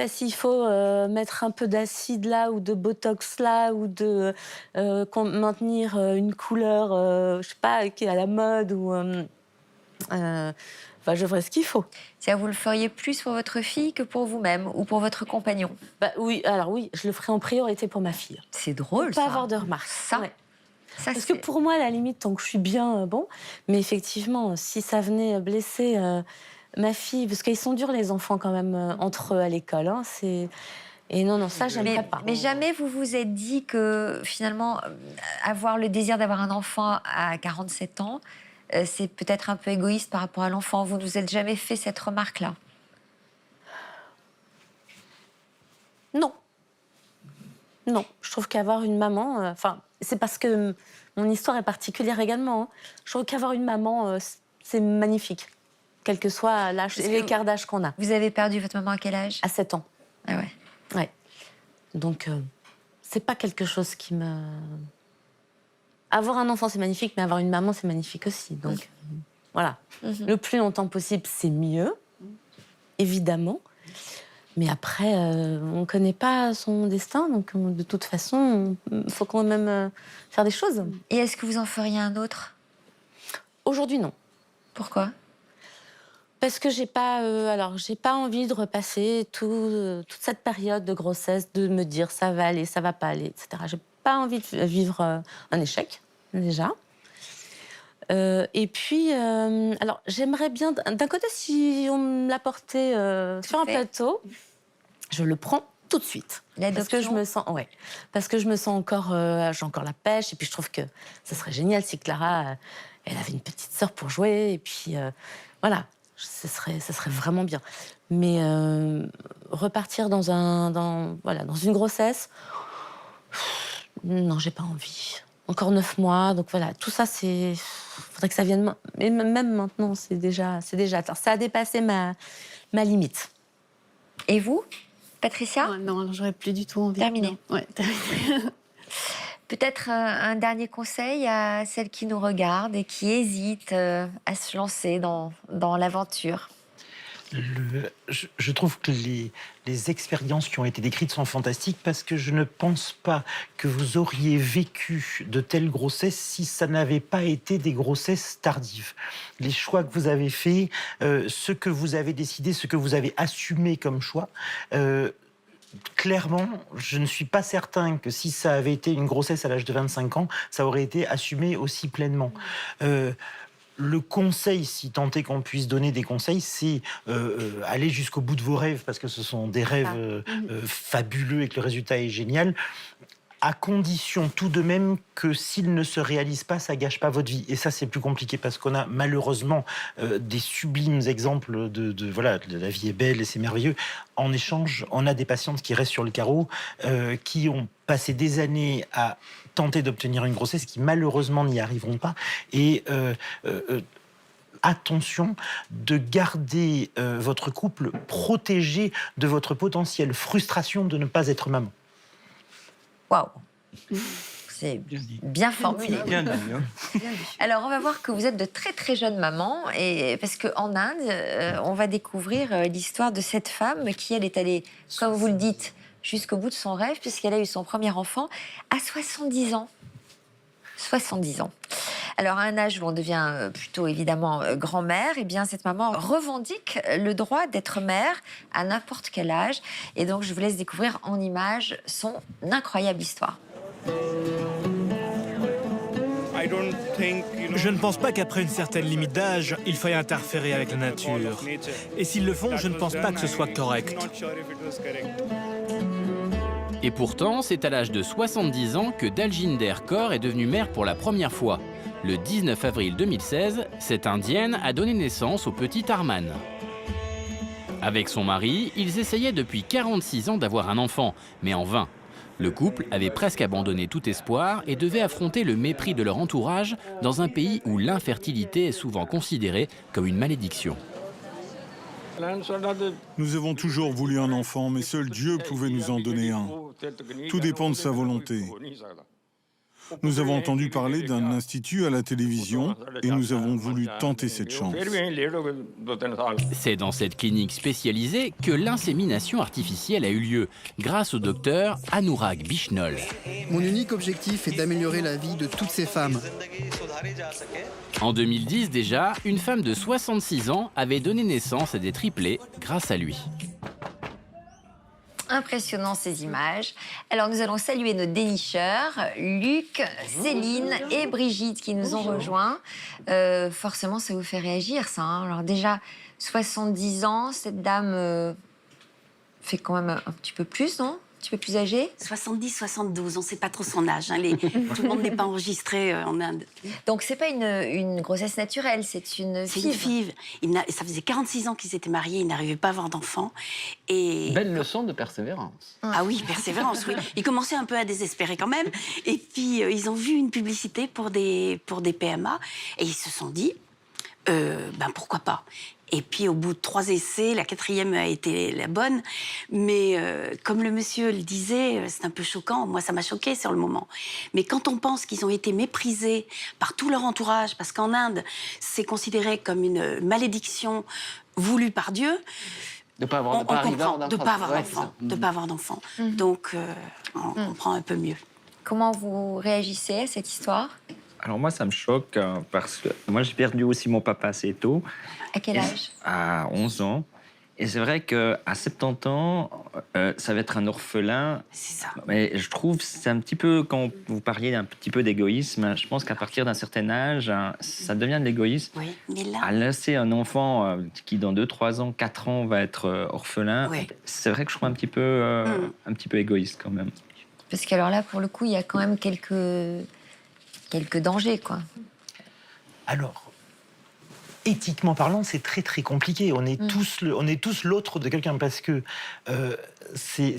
S'il faut mettre un peu d'acide là, ou de botox là, ou de maintenir une couleur, je sais pas, qui est à la mode, ou je ferai ce qu'il faut. C'est-à-dire, vous le feriez plus pour votre fille que pour vous-même ou pour votre compagnon? Oui, je le ferai en priorité pour ma fille. C'est drôle, pour pas avoir de remarques. Ça, parce que pour moi, à la limite, tant que je suis bien, bon. Mais effectivement, si ça venait blesser ma fille, parce qu'ils sont durs les enfants quand même entre eux à l'école, hein, et non, ça, j'aimerais pas. Mais jamais vous vous êtes dit que finalement, avoir le désir d'avoir un enfant à 47 ans, c'est peut-être un peu égoïste par rapport à l'enfant. Vous ne vous êtes jamais fait cette remarque-là? Non. Non, je trouve qu'avoir une maman... c'est parce que mon histoire est particulière également. Hein. Je trouve qu'avoir une maman, c'est magnifique. Quel que soit l'âge, l'écart d'âge qu'on a. Vous avez perdu votre maman à quel âge? À 7 ans. Ah ouais. Ouais. Donc, c'est pas quelque chose qui me... Avoir un enfant, c'est magnifique, mais avoir une maman, c'est magnifique aussi. Donc, voilà. Le plus longtemps possible, c'est mieux, évidemment. Mais après, on ne connaît pas son destin, donc de toute façon, il faut quand même faire des choses. Et est-ce que vous en feriez un autre? Aujourd'hui, non. Pourquoi? Parce que j'ai pas envie de repasser toute cette période de grossesse, de me dire ça va aller, ça va pas aller, etc. J'ai pas envie de vivre un échec, déjà. Et puis, alors, j'aimerais bien, d'un côté, si on me l'apportait sur un plateau, je le prends tout de suite. Parce que je me sens, parce que je me sens encore, j'ai encore la pêche, et puis je trouve que ça serait génial si Clara, elle avait une petite sœur pour jouer, et puis voilà, ce serait vraiment bien. Mais repartir dans une grossesse, non, j'ai pas envie. Encore 9 mois, donc voilà, tout ça, faudrait que ça vienne. Mais même maintenant, c'est déjà tard. Ça a dépassé ma limite. Et vous, Patricia? Non, j'aurais plus du tout envie. Terminé. Ouais, terminé. Peut-être un dernier conseil à celles qui nous regardent et qui hésitent à se lancer dans l'aventure. Je trouve que les expériences qui ont été décrites sont fantastiques parce que je ne pense pas que vous auriez vécu de telles grossesses si ça n'avait pas été des grossesses tardives. Les choix que vous avez faits, ce que vous avez décidé, ce que vous avez assumé comme choix, clairement, je ne suis pas certain que si ça avait été une grossesse à l'âge de 25 ans, ça aurait été assumé aussi pleinement. Le conseil, si tant est qu'on puisse donner des conseils, c'est aller jusqu'au bout de vos rêves, parce que ce sont des rêves fabuleux et que le résultat est génial, à condition tout de même que s'il ne se réalise pas, ça gâche pas votre vie. Et ça, c'est plus compliqué, parce qu'on a malheureusement des sublimes exemples de la vie est belle et c'est merveilleux. En échange, on a des patientes qui restent sur le carreau, qui ont passé des années à tenter d'obtenir une grossesse, qui malheureusement n'y arriveront pas. Et attention de garder votre couple protégé de votre potentielle frustration de ne pas être maman. Waouh, c'est bien formulé. Bien dit, hein. Alors, on va voir que vous êtes de très très jeunes mamans, et parce qu'en Inde, on va découvrir l'histoire de cette femme qui, elle, est allée, comme vous le dites, jusqu'au bout de son rêve, puisqu'elle a eu son premier enfant à 70 ans. 70 ans. Alors, à un âge où on devient plutôt évidemment grand-mère, eh bien, cette maman revendique le droit d'être mère à n'importe quel âge. Et donc, je vous laisse découvrir en images son incroyable histoire. Je ne pense pas qu'après une certaine limite d'âge, il faille interférer avec la nature. Et s'ils le font, je ne pense pas que ce soit correct. Et pourtant, c'est à l'âge de 70 ans que Daljinder Kaur est devenue mère pour la première fois. Le 19 avril 2016, cette Indienne a donné naissance au petit Arman. Avec son mari, ils essayaient depuis 46 ans d'avoir un enfant, mais en vain. Le couple avait presque abandonné tout espoir et devait affronter le mépris de leur entourage dans un pays où l'infertilité est souvent considérée comme une malédiction. Nous avons toujours voulu un enfant, mais seul Dieu pouvait nous en donner un. Tout dépend de sa volonté. Nous avons entendu parler d'un institut à la télévision et nous avons voulu tenter cette chance. C'est dans cette clinique spécialisée que l'insémination artificielle a eu lieu, grâce au docteur Anurag Bishnol. Mon unique objectif est d'améliorer la vie de toutes ces femmes. En 2010 déjà, une femme de 66 ans avait donné naissance à des triplés grâce à lui. Impressionnant ces images. Alors nous allons saluer nos dénicheurs, Luc, Céline et Brigitte qui nous ont rejoints. Forcément, ça vous fait réagir, ça. Hein. Alors déjà, 70 ans, cette dame fait quand même un petit peu plus, non ? Un petit peu plus âgée ? 70, 72, on ne sait pas trop son âge. Hein. Tout le monde n'est pas enregistré en Inde. Donc c'est pas une grossesse naturelle, c'est une FIV. C'est une FIV. Ça faisait 46 ans qu'ils étaient mariés, ils n'arrivaient pas à avoir d'enfants. Et... Belle leçon de persévérance. Ah oui, persévérance, oui. Ils commençaient un peu à désespérer quand même. Et puis ils ont vu une publicité pour des PMA et ils se sont dit, pourquoi pas ? Et puis, au bout de 3 essais, la 4e a été la bonne. Mais comme le monsieur le disait, c'est un peu choquant. Moi, ça m'a choqué sur le moment. Mais quand on pense qu'ils ont été méprisés par tout leur entourage, parce qu'en Inde, c'est considéré comme une malédiction voulue par Dieu, De ne pas avoir, on comprend, de d'enfant. pas avoir Ouais, d'enfant, c'est ça. de pas avoir d'enfant. Donc, on comprend un peu mieux. Comment vous réagissez à cette histoire? Alors moi, ça me choque parce que moi, j'ai perdu aussi mon papa assez tôt. À quel âge? À 11 ans. Et c'est vrai qu'à 70 ans, ça va être un orphelin. C'est ça. Mais je trouve, c'est un petit peu, quand vous parliez un petit peu d'égoïsme, je pense qu'à partir d'un certain âge, ça devient de l'égoïsme. Oui, mais là... À laisser un enfant qui, dans 2, 3 ans, 4 ans, va être orphelin, Oui. c'est vrai que je trouve un petit peu égoïste quand même. Parce qu'alors là, pour le coup, il y a quand même quelques dangers, quoi. Alors, éthiquement parlant, c'est très très compliqué. On est tous l'autre de quelqu'un parce que c'est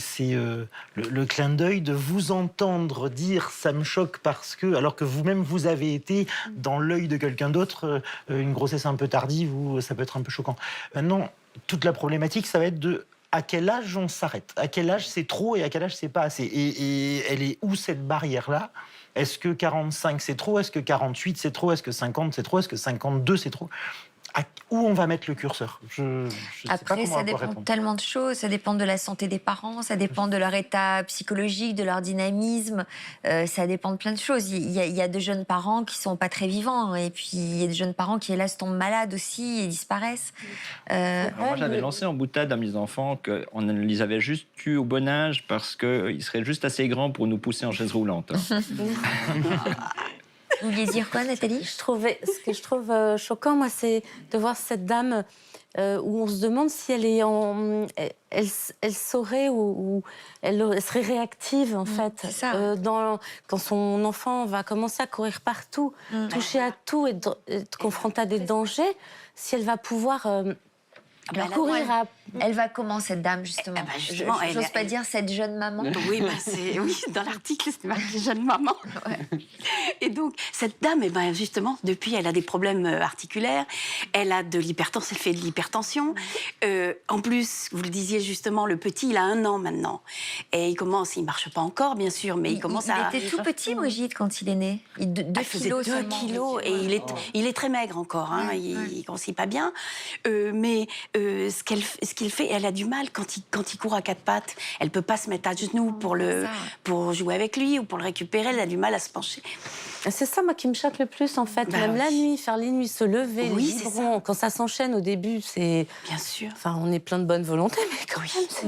le clin d'œil de vous entendre dire ça me choque parce que, alors que vous-même vous avez été dans l'œil de quelqu'un d'autre, une grossesse un peu tardive ou ça peut être un peu choquant. Maintenant, toute la problématique, ça va être de à quel âge on s'arrête, à quel âge c'est trop et à quel âge c'est pas assez. Et elle est où cette barrière-là ? Est-ce que 45 c'est trop ? Est-ce que 48 c'est trop ? Est-ce que 50 c'est trop ? Est-ce que 52 c'est trop ? Où on va mettre le curseur ? Je sais pas Après, comment ça on dépend va répondre. tellement de choses. Ça dépend de la santé des parents, ça dépend de leur état psychologique, de leur dynamisme. Ça dépend de plein de choses. Il y a de jeunes parents qui sont pas très vivants. Et puis, il y a des jeunes parents qui, hélas, tombent malades aussi et disparaissent. Alors moi, j'avais lancé en boutade à mes enfants qu'on les avait juste eus au bon âge parce qu'ils seraient juste assez grands pour nous pousser en chaise roulante. Vous vouliez dire quoi, Nathalie? Ce que je trouve choquant, moi, c'est de voir cette dame où on se demande si elle est elle saurait ou elle serait réactive, en fait. C'est ça. Quand son enfant va commencer à courir partout, toucher à tout, être confrontée à des dangers, si elle va pouvoir leur courir à... Elle va comment, cette dame, justement? justement, J'ose pas dire cette jeune maman. Oui, oui, dans l'article, c'est marqué jeune maman. Ouais. Et donc, cette dame, justement, depuis, elle a des problèmes articulaires, elle a de l'hypertension, elle fait de l'hypertension. En plus, vous le disiez justement, le petit, il a 1 an maintenant. Et il marche pas encore, bien sûr, mais il commence à... Il était tout petit, Brigitte, quand il est né. 2 kilos faisait 2 seulement. kilos, et il est très maigre encore, hein, il grossit pas bien. Mais ce qu'il fait, elle a du mal quand il court à 4 pattes. Elle peut pas se mettre à genoux pour jouer avec lui ou pour le récupérer. Elle a du mal à se pencher. C'est ça, moi, qui me choque le plus, en fait. Même la nuit, faire les nuits, se lever, les biberons. Quand ça s'enchaîne au début, c'est... Bien sûr. Enfin, on est plein de bonne volonté, mais quand même, c'est...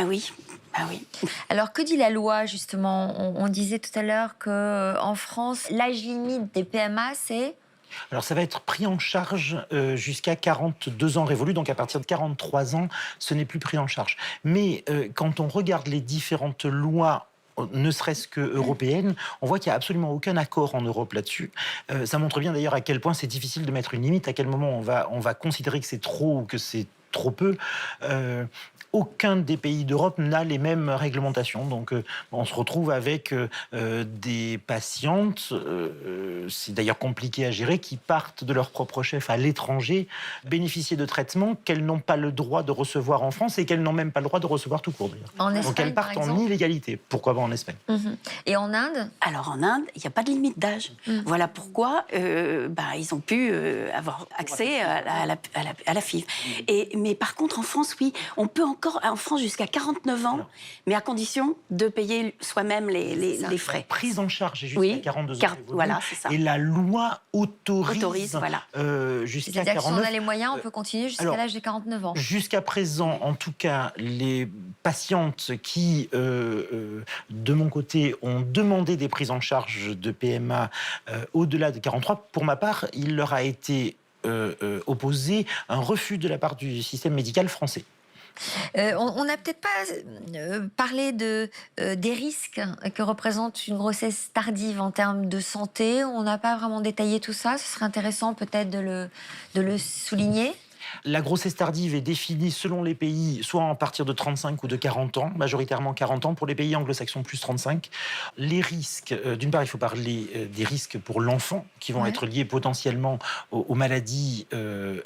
Oui. Alors, que dit la loi, justement? On disait tout à l'heure qu'en France, l'âge limite des PMA, c'est... Alors, ça va être pris en charge jusqu'à 42 ans révolus. Donc, à partir de 43 ans, ce n'est plus pris en charge. Mais quand on regarde les différentes lois, ne serait-ce que européennes, on voit qu'il n'y a absolument aucun accord en Europe là-dessus. Ça montre bien d'ailleurs à quel point c'est difficile de mettre une limite, à quel moment on va considérer que c'est trop ou que c'est trop peu. Aucun des pays d'Europe n'a les mêmes réglementations. Donc, on se retrouve avec des patientes, c'est d'ailleurs compliqué à gérer, qui partent de leur propre chef à l'étranger, bénéficier de traitements qu'elles n'ont pas le droit de recevoir en France et qu'elles n'ont même pas le droit de recevoir tout court. En Espagne, donc, elles partent par en exemple illégalité. Pourquoi pas en Espagne? Et en Inde? Alors, en Inde, il n'y a pas de limite d'âge. Voilà pourquoi ils ont pu avoir accès à la FIV. Mais par contre, en France, oui, on peut encore, en France, jusqu'à 49 ans, mais à condition de payer soi-même les frais. Prise en charge jusqu'à 42 ans. Voilà, c'est ça. Et la loi autorise voilà. Jusqu'à C'est-à-dire que si 49. on a les moyens, on peut continuer jusqu'à l'âge de 49 ans. Jusqu'à présent, en tout cas, les patientes qui, de mon côté, ont demandé des prises en charge de PMA au-delà de 43, pour ma part, il leur a été opposé un refus de la part du système médical français. On n'a peut-être pas parlé des risques que représente une grossesse tardive en termes de santé. On n'a pas vraiment détaillé tout ça. Ce serait intéressant peut-être de le souligner. La grossesse tardive est définie selon les pays, soit à partir de 35 ou de 40 ans, majoritairement 40 ans, pour les pays anglo-saxons plus 35. Les risques, d'une part, il faut parler des risques pour l'enfant, qui vont être liés potentiellement aux maladies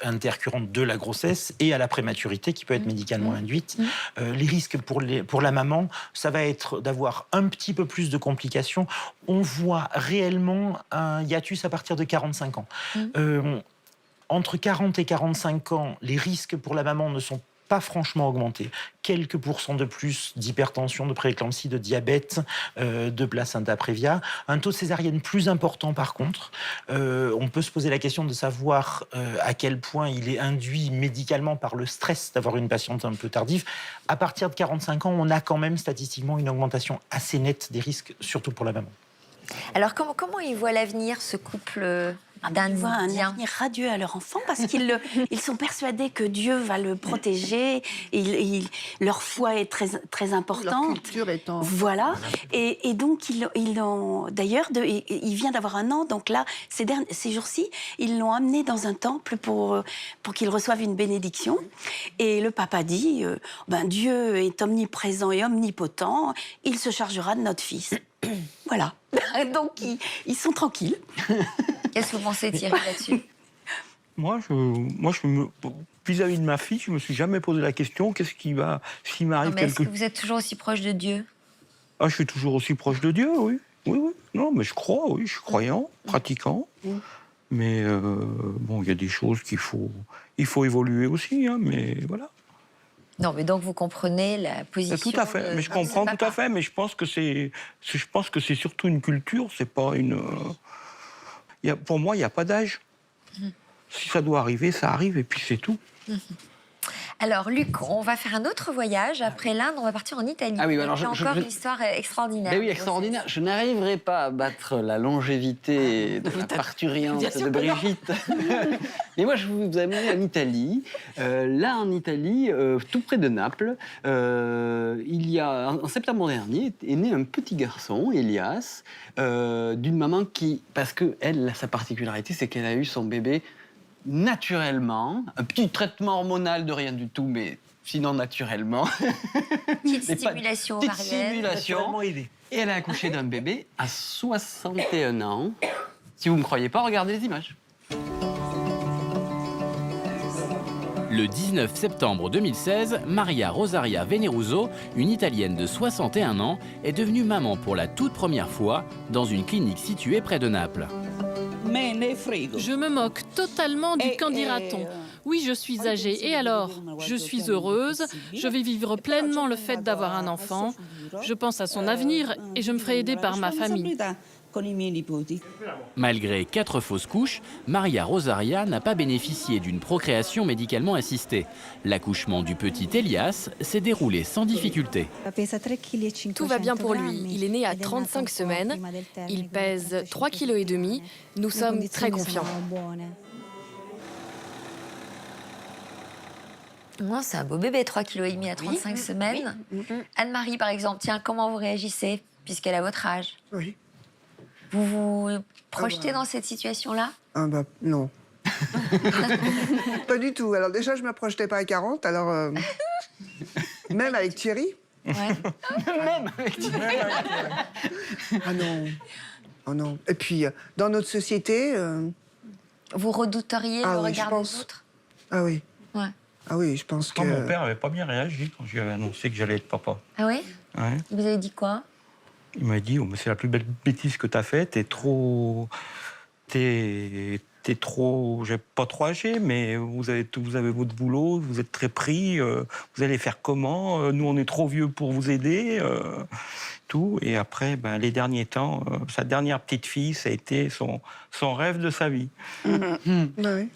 intercurrentes de la grossesse et à la prématurité, qui peut être médicalement induite. Les risques pour la maman, ça va être d'avoir un petit peu plus de complications. On voit réellement un hiatus à partir de 45 ans. Entre 40 et 45 ans, les risques pour la maman ne sont pas franchement augmenté. Quelques pourcents de plus d'hypertension, de prééclampsie, de diabète, de placenta prévia. Un taux de césarienne plus important par contre. On peut se poser la question de savoir à quel point il est induit médicalement par le stress d'avoir une patiente un peu tardive. À partir de 45 ans, on a quand même statistiquement une augmentation assez nette des risques, surtout pour la maman. Alors, comment ils voient l'avenir, ce couple Ils voient un d'Indiens? avenir radieux à leur enfant parce qu'ils ils sont persuadés que Dieu va le protéger. Leur foi est très, très importante. Leur culture étant... Voilà. Et donc, ils l'ont... D'ailleurs, il vient d'avoir 1 an. Donc là, ces jours-ci, ils l'ont amené dans un temple pour qu'il reçoive une bénédiction. Et le papa dit, Dieu est omniprésent et omnipotent. Il se chargera de notre fils. Voilà. Donc, ils sont tranquilles. Qu'est-ce que vous pensez, Thierry, là-dessus? Moi, vis-à-vis de ma fille, je me suis jamais posé la question qu'est-ce qui va, s'il m'arrive Est-ce quelque que vous êtes toujours aussi proche de Dieu? Ah, je suis toujours aussi proche de Dieu, oui. Oui. Non, mais je crois, oui, je suis croyant, pratiquant. Mais bon, il y a des choses qu'il faut évoluer aussi, hein, mais voilà. Non, mais donc vous comprenez la position. Tout à fait, mais je comprends tout à fait, mais je pense que c'est surtout une culture, c'est pas une. Pour moi, il n'y a pas d'âge. Si ça doit arriver, ça arrive, et puis c'est tout. Alors, Luc, on va faire un autre voyage. Après l'Inde, on va partir en Italie. Ah oui, alors c'est encore une histoire extraordinaire. Ben oui, extraordinaire. Je n'arriverai pas à battre la longévité de la parturiente de Brigitte. Mais moi, je vais vous amener en Italie. Là, en Italie, tout près de Naples, il y a, en septembre dernier, est né un petit garçon, Elias, d'une maman qui, parce que elle, sa particularité, c'est qu'elle a eu son bébé naturellement, un petit traitement hormonal de rien du tout, mais sinon naturellement. Petite stimulation ovarienne. Petite stimulation. Et elle a accouché d'un bébé à 61 ans. Si vous ne me croyez pas, regardez les images. Le 19 septembre 2016, Maria Rosaria Veneruso, une Italienne de 61 ans, est devenue maman pour la toute première fois dans une clinique située près de Naples. Je me moque totalement du qu'en dira-t-on. Oui, je suis âgée. Et alors? Je suis heureuse. Je vais vivre pleinement le fait d'avoir un enfant. Je pense à son avenir et je me ferai aider par ma famille. Malgré 4 fausses couches, Maria Rosaria n'a pas bénéficié d'une procréation médicalement assistée. L'accouchement du petit Elias s'est déroulé sans difficulté. Tout va bien pour lui. Il est né à 35 semaines. Il pèse 3,5 kg. Nous sommes très confiants. Moi, c'est un beau bébé, 3,5 kg à 35 semaines. Anne-Marie, par exemple, tiens, comment vous réagissez, puisqu'elle a votre âge? Oui. Vous vous projetez dans cette situation-là? Non. Pas du tout. Alors déjà, je ne me projetais pas à 40, alors... même avec Thierry. Ouais. Même avec Thierry. Ah non. Oh non. Et puis, dans notre société... Vous redouteriez le regard des autres? Ah oui. Ouais. Ah oui, je pense que... Mon père n'avait pas bien réagi quand je lui avais annoncé que j'allais être papa. Ah oui? Ouais. Vous avez dit quoi? Il m'a dit, c'est la plus belle bêtise que tu as faite, t'es trop... pas trop âgé, mais vous avez votre boulot, vous êtes très pris, vous allez faire comment? Nous, on est trop vieux pour vous aider, tout. Et après, les derniers temps, sa dernière petite fille, ça a été son rêve de sa vie. Oui.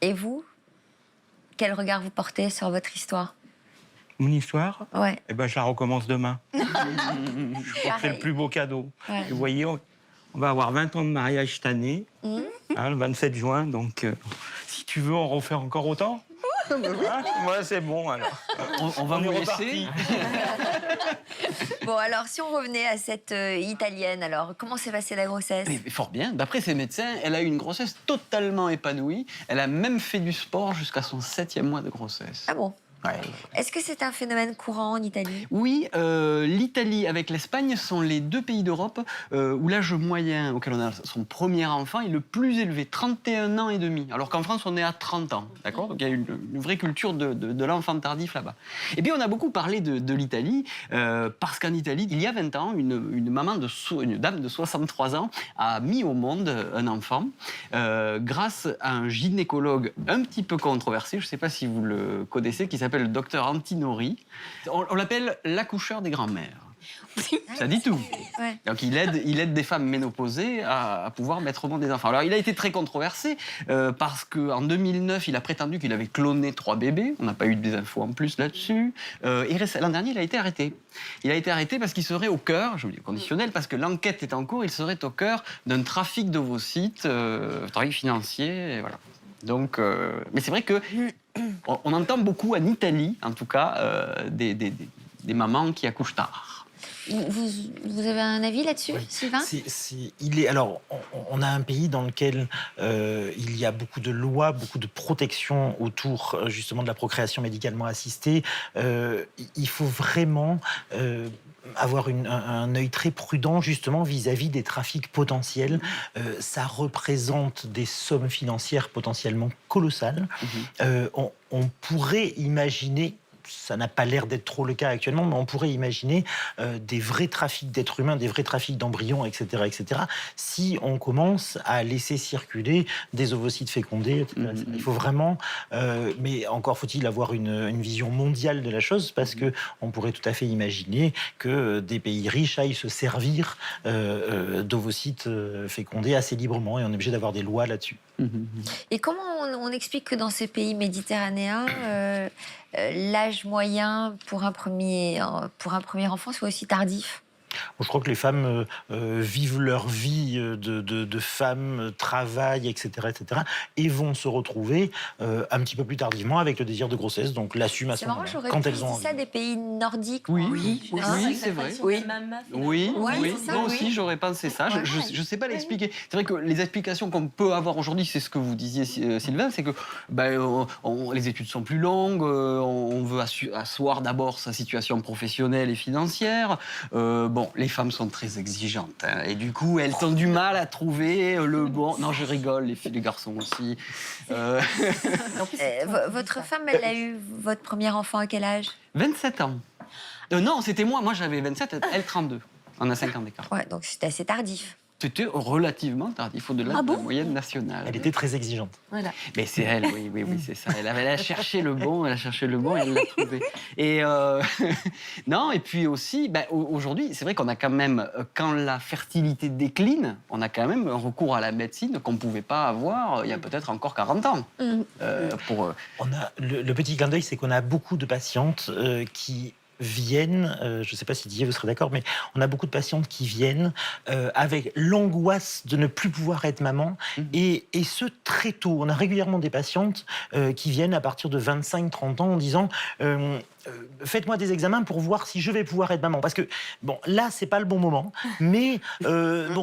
Et vous? Quel regard vous portez sur votre histoire? Mon histoire? Ouais. Eh ben, je la recommence demain. Je crois que c'est le plus beau cadeau. Ouais. Et vous voyez, on va avoir 20 ans de mariage cette année, le 27 juin. Donc, si tu veux, on refait encore autant. Moi, c'est bon, alors. On va vous laisser. Bon, alors, si on revenait à cette Italienne, alors, comment s'est passée la grossesse? Fort bien. D'après ses médecins, elle a eu une grossesse totalement épanouie. Elle a même fait du sport jusqu'à son 7e mois de grossesse. Ah bon? Ouais. Est-ce que c'est un phénomène courant en Italie? Oui, l'Italie avec l'Espagne sont les 2 pays d'Europe où l'âge moyen auquel on a son premier enfant est le plus élevé, 31 ans et demi. Alors qu'en France, on est à 30 ans, d'accord? Donc il y a une vraie culture de l'enfant tardif là-bas. Et puis on a beaucoup parlé de l'Italie parce qu'en Italie, il y a 20 ans, une dame de 63 ans a mis au monde un enfant grâce à un gynécologue un petit peu controversé, je ne sais pas si vous le connaissez, qui s'appelle s'appelle le docteur Antinori. On l'appelle l'accoucheur des grands-mères. Ça dit tout. Ouais. Donc il aide des femmes ménopausées à pouvoir mettre au monde des enfants. Alors il a été très controversé parce qu'en 2009, il a prétendu qu'il avait cloné 3 bébés. On n'a pas eu des infos en plus là-dessus. Et l'an dernier, il a été arrêté. Il a été arrêté parce qu'il serait au cœur, je vous dis au conditionnel, parce que l'enquête est en cours, il serait au cœur d'un trafic d'ovocytes, trafic financier, et voilà. Donc, mais c'est vrai que on entend beaucoup en Italie, en tout cas, des mamans qui accouchent tard. Vous avez un avis là-dessus, Sylvain? Alors, on a un pays dans lequel il y a beaucoup de lois, beaucoup de protections autour justement de la procréation médicalement assistée. Il faut vraiment avoir un œil très prudent justement vis-à-vis des trafics potentiels. Ça représente des sommes financières potentiellement colossales. On pourrait imaginer, ça n'a pas l'air d'être trop le cas actuellement, mais on pourrait imaginer des vrais trafics d'êtres humains, des vrais trafics d'embryons, etc., etc., si on commence à laisser circuler des ovocytes fécondés, etc., etc. Il faut vraiment, mais encore faut-il avoir une vision mondiale de la chose, parce que on pourrait tout à fait imaginer que des pays riches aillent se servir d'ovocytes fécondés assez librement, et on est obligé d'avoir des lois là-dessus. Et comment on explique que dans ces pays méditerranéens, l'âge moyen pour un premier enfant soit aussi tardif? Je crois que les femmes vivent leur vie de femmes, travaillent, etc., etc., et vont se retrouver un petit peu plus tardivement avec le désir de grossesse, donc l'assument à ce moment-là. C'est marrant, j'aurais quand plus elles ont dit ça des pays nordiques. Oui, c'est vrai. Oui, Moi aussi, j'aurais pensé ça. Je ne sais pas l'expliquer. C'est vrai que les explications qu'on peut avoir aujourd'hui, c'est ce que vous disiez, Sylvain, c'est que les études sont plus longues, on veut asseoir d'abord sa situation professionnelle et financière. Les femmes sont très exigeantes, hein, et du coup, elles ont du mal à trouver le bon... Non, je rigole, les filles, les garçons aussi. Votre femme, elle a eu votre premier enfant à quel âge? 27 ans. Non, c'était moi. Moi, j'avais 27, elle 32. On a 5 ans d'écart. Ouais, donc c'était assez tardif. C'était relativement tardif, au-delà de la moyenne nationale. Elle était très exigeante. Voilà. Mais c'est elle, oui, c'est ça. Elle a cherché le bon, et elle l'a trouvé. Et non, et puis aussi, aujourd'hui, c'est vrai qu'on a quand même, quand la fertilité décline, on a quand même un recours à la médecine qu'on ne pouvait pas avoir il y a peut-être encore 40 ans. On a le petit clin d'œil, c'est qu'on a beaucoup de patientes qui viennent, je ne sais pas si Didier vous serez d'accord, mais on a beaucoup de patientes qui viennent avec l'angoisse de ne plus pouvoir être maman, et ce très tôt. On a régulièrement des patientes qui viennent à partir de 25-30 ans en disant faites-moi des examens pour voir si je vais pouvoir être maman. Parce que, là, c'est pas le bon moment, mais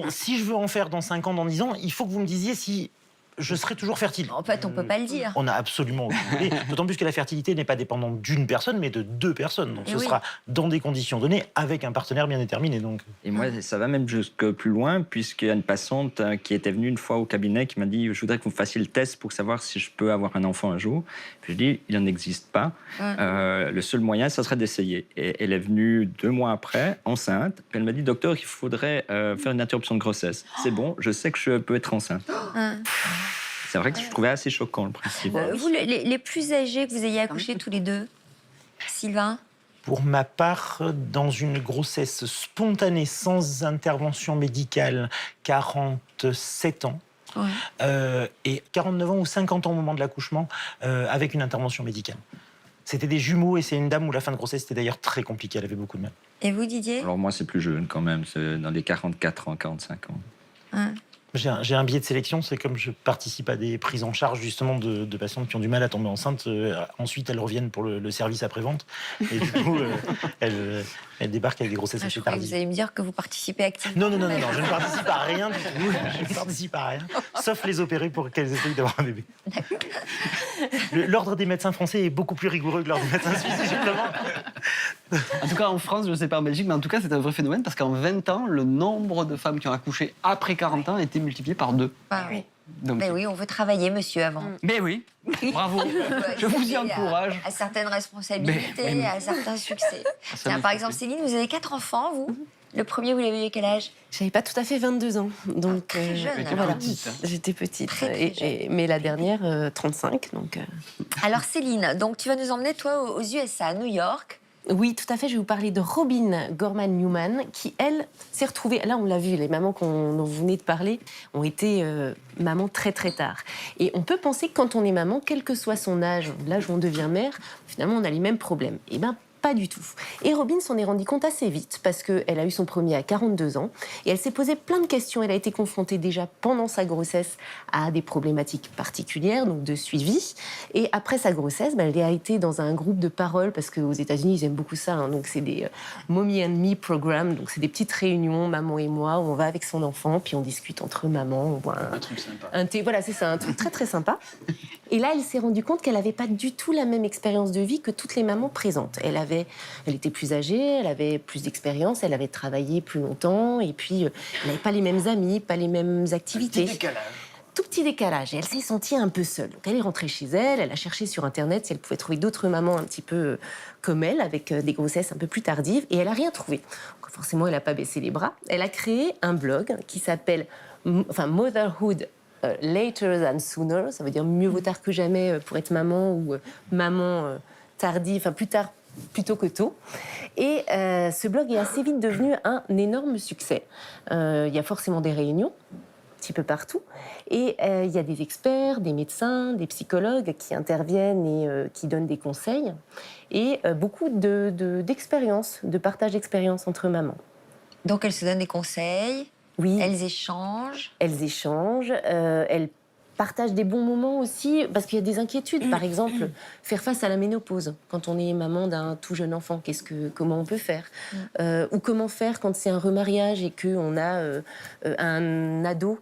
si je veux en faire dans 5 ans, dans 10 ans, il faut que vous me disiez si je serai toujours fertile. En fait, on ne peut pas le dire. On a absolument aucune idée. D'autant plus que la fertilité n'est pas dépendante d'une personne, mais de 2 personnes. Donc ce sera dans des conditions données, avec un partenaire bien déterminé. Donc. Et moi, ça va même jusque plus loin, puisqu'il y a une patiente qui était venue une fois au cabinet qui m'a dit « Je voudrais que vous fassiez le test pour savoir si je peux avoir un enfant un jour. » Puis je dis « Il n'en existe pas. Le seul moyen, ça serait d'essayer. » Et elle est venue 2 mois après, enceinte. Puis elle m'a dit « Docteur, il faudrait faire une interruption de grossesse. » C'est bon, je sais que je peux être enceinte. C'est vrai que je trouvais assez choquant le principe. Vous, les plus âgés que vous ayez accouché tous les deux, Sylvain? Pour ma part, dans une grossesse spontanée sans intervention médicale, 47 ans. Et 49 ans ou 50 ans au moment de l'accouchement, avec une intervention médicale. C'était des jumeaux, et c'est une dame où la fin de grossesse était d'ailleurs très compliquée, elle avait beaucoup de mal. Et vous, Didier? Alors moi, c'est plus jeune quand même, c'est dans les 44 ans, 45 ans. J'ai un biais de sélection, c'est comme je participe à des prises en charge justement de patientes qui ont du mal à tomber enceinte. Ensuite, elles reviennent pour le service après-vente. Et du coup, elles débarquent avec des grossesses assez tardives. Vous allez me dire que vous participez activement. Non, je ne participe à rien du tout. Je ne participe à rien, sauf les opérer pour qu'elles essayent d'avoir un bébé. L'ordre des médecins français est beaucoup plus rigoureux que l'ordre des médecins suisses, justement. En tout cas, en France, je ne sais pas en Belgique, mais en tout cas, c'est un vrai phénomène parce qu'en 20 ans, le nombre de femmes qui ont accouché après 40 ans a été multiplié par 2. Ah oui. Donc, mais oui, on veut travailler, monsieur, avant. Mais oui, bravo. Je vous y encourage. À certaines responsabilités, à certains succès. Tiens, par exemple, Céline, vous avez 4 enfants, vous. Le premier, vous l'avez eu à quel âge? J'avais pas tout à fait 22 ans, donc très jeune, voilà, petite. j'étais petite. Très Mais la dernière, 35, donc... Alors Céline, donc tu vas nous emmener toi aux USA, à New York. Oui, tout à fait. Je vais vous parler de Robin Gorman-Newman, qui, elle, s'est retrouvée... Là, on l'a vu, les mamans dont vous venez de parler ont été mamans très, très tard. Et on peut penser que quand on est maman, quel que soit son âge, l'âge où on devient mère, finalement, on a les mêmes problèmes. Eh bien, pas du tout. Et Robin s'en est rendue compte assez vite, parce qu'elle a eu son premier à 42 ans, et elle s'est posé plein de questions. Elle a été confrontée déjà pendant sa grossesse à des problématiques particulières, donc de suivi. Et après sa grossesse, elle a été dans un groupe de parole, parce qu'aux États-Unis, ils aiment beaucoup ça. Donc c'est des Mommy and Me Program, donc c'est des petites réunions, maman et moi, où on va avec son enfant, puis on discute entre mamans, on boit Un truc sympa. voilà, c'est ça, un truc très très sympa. Et là, elle s'est rendue compte qu'elle n'avait pas du tout la même expérience de vie que toutes les mamans présentes. Elle était plus âgée, elle avait plus d'expérience, elle avait travaillé plus longtemps, et puis elle n'avait pas les mêmes amis, pas les mêmes activités. Tout petit décalage. Et elle s'est sentie un peu seule. Donc elle est rentrée chez elle, elle a cherché sur Internet si elle pouvait trouver d'autres mamans un petit peu comme elle, avec des grossesses un peu plus tardives, et elle n'a rien trouvé. Donc forcément, elle n'a pas baissé les bras. Elle a créé un blog qui s'appelle Motherhood Later Than Sooner, ça veut dire mieux vaut tard que jamais pour être maman, ou maman tardive, enfin plus tard plutôt que tôt. Et ce blog est assez vite devenu un énorme succès. Il y a forcément des réunions, un petit peu partout, et il y a des experts, des médecins, des psychologues qui interviennent et qui donnent des conseils, et beaucoup d'expériences, de partage d'expériences entre mamans. Donc elles se donnent des conseils. Oui. Elles échangent. Elles partagent des bons moments aussi, parce qu'il y a des inquiétudes. Par exemple, faire face à la ménopause. Quand on est maman d'un tout jeune enfant, comment on peut faire ou comment faire quand c'est un remariage et qu'on a un ado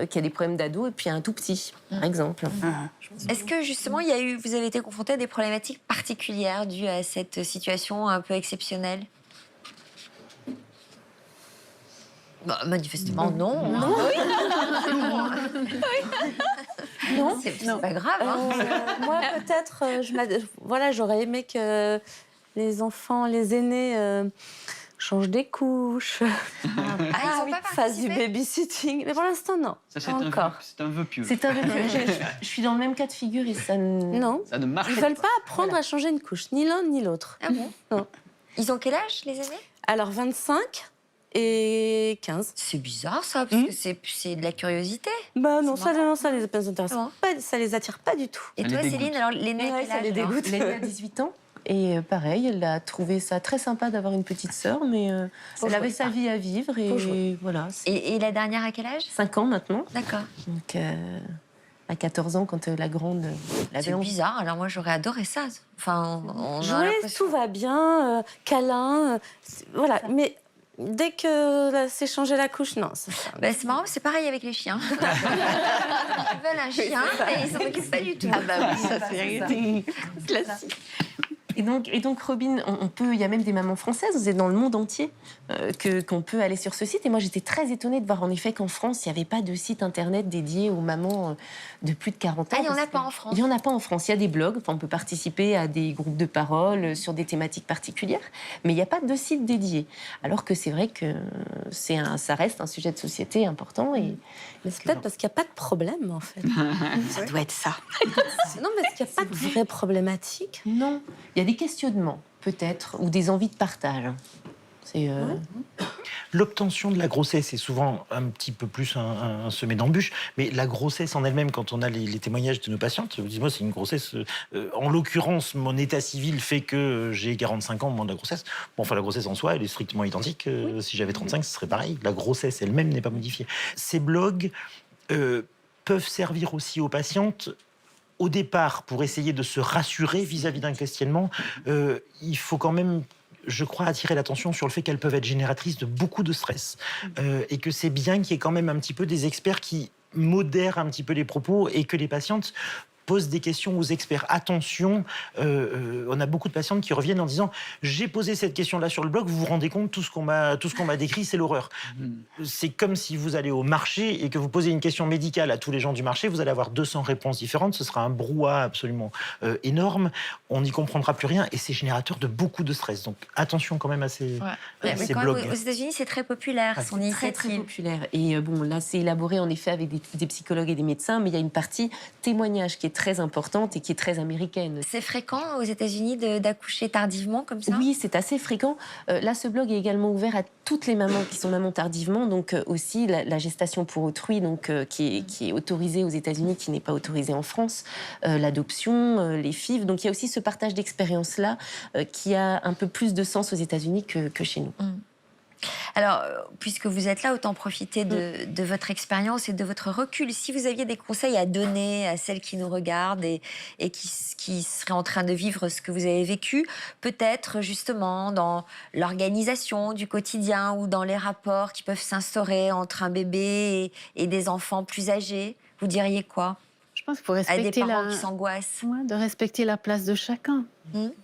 qui a des problèmes d'ado et puis un tout petit, par exemple. Est-ce que justement, vous avez été confronté à des problématiques particulières dues à cette situation un peu exceptionnelle? Bah, manifestement, non. Non. Non, c'est pas grave. Hein. Moi, peut-être, j'aurais aimé que les enfants, les aînés, changent des couches, fassent du babysitting. Mais pour l'instant, non. Ça, pas encore. C'est un vœu pieux. C'est un vœu pieux. Je suis dans le même cas de figure et ça Non. Ça ne marche Ils ne veulent pas apprendre à changer une couche, ni l'un ni l'autre. Ah bon? Non. Ils ont quel âge, les aînés? Alors, 25 et 15. C'est bizarre, ça, parce que c'est de la curiosité. Bah non, ça les intéresse pas, ça les attire pas du tout. Et toi, Céline, alors l'aînée, quel ça âge, les alors? dégoûte. L'aînée a 18 ans. Et pareil, elle a trouvé ça très sympa d'avoir une petite sœur, mais elle avait sa vie à vivre. Et voilà. Et la dernière, à quel âge? 5 ans maintenant. D'accord. Donc, à 14 ans, quand la grande... C'est bizarre, alors moi, j'aurais adoré ça. Enfin, on a jouer, l'impression... tout va bien, câlin, voilà. Mais dès que c'est changer la couche, non. C'est marrant, c'est pareil avec les chiens. Ils veulent un chien, mais ils s'en occupent pas du tout. Ah bah oui, ça c'est classique. Et donc Robin, il y a même des mamans françaises, vous êtes dans le monde entier, qu'on peut aller sur ce site. Et moi, j'étais très étonnée de voir en effet qu'en France, il n'y avait pas de site internet dédié aux mamans de plus de 40 ans. Ah, il n'y en a pas en France? Il n'y en a pas en France. Il y a des blogs, on peut participer à des groupes de parole sur des thématiques particulières, mais il n'y a pas de site dédié. Alors que c'est vrai que ça reste un sujet de société important. Mais c'est peut-être parce qu'il n'y a pas de problème, en fait. Ça doit être ça. Non, mais est-ce qu'il n'y a pas de vraie problématique? Non. Il y a des questionnements, peut-être, ou des envies de partage. L'obtention de la grossesse est souvent un petit peu plus un semé d'embûches, mais la grossesse en elle-même, quand on a les témoignages de nos patientes, dis-moi, c'est une grossesse. En l'occurrence, mon état civil fait que j'ai 45 ans au moment de la grossesse. Bon, enfin, la grossesse en soi, elle est strictement identique. Si j'avais 35, ce serait pareil. La grossesse elle-même n'est pas modifiée. Ces blogs peuvent servir aussi aux patientes. Au départ, pour essayer de se rassurer vis-à-vis d'un questionnement, il faut quand même, je crois, attirer l'attention sur le fait qu'elles peuvent être génératrices de beaucoup de stress. Et que c'est bien qu'il y ait quand même un petit peu des experts qui modèrent un petit peu les propos et que les patientes pose des questions aux experts. Attention, on a beaucoup de patientes qui reviennent en disant « J'ai posé cette question-là sur le blog, vous vous rendez compte, tout ce qu'on m'a décrit, c'est l'horreur. » C'est comme si vous allez au marché et que vous posez une question médicale à tous les gens du marché, vous allez avoir 200 réponses différentes, ce sera un brouhaha absolument énorme, on n'y comprendra plus rien et c'est générateur de beaucoup de stress. Donc attention quand même à ces, Mais ces quand blogs. aux États-Unis, c'est très populaire, son Très, initiative. très populaire. Et bon, là, c'est élaboré en effet avec des psychologues et des médecins, mais il y a une partie témoignage qui est très importante et qui est très américaine. C'est fréquent aux États-Unis d'accoucher tardivement comme ça? Oui, c'est assez fréquent. Là, ce blog est également ouvert à toutes les mamans qui sont mamans tardivement, donc aussi la gestation pour autrui, donc qui est autorisée aux États-Unis, qui n'est pas autorisée en France, l'adoption, les FIV. Donc il y a aussi ce partage d'expérience-là qui a un peu plus de sens aux États-Unis que chez nous. Alors, puisque vous êtes là, autant profiter de votre expérience et de votre recul. Si vous aviez des conseils à donner à celles qui nous regardent et qui seraient en train de vivre ce que vous avez vécu, peut-être justement dans l'organisation du quotidien ou dans les rapports qui peuvent s'instaurer entre un bébé et des enfants plus âgés, vous diriez quoi? Je pense qu'il faut À respecter des parents qui s'angoissent. de respecter la place de chacun.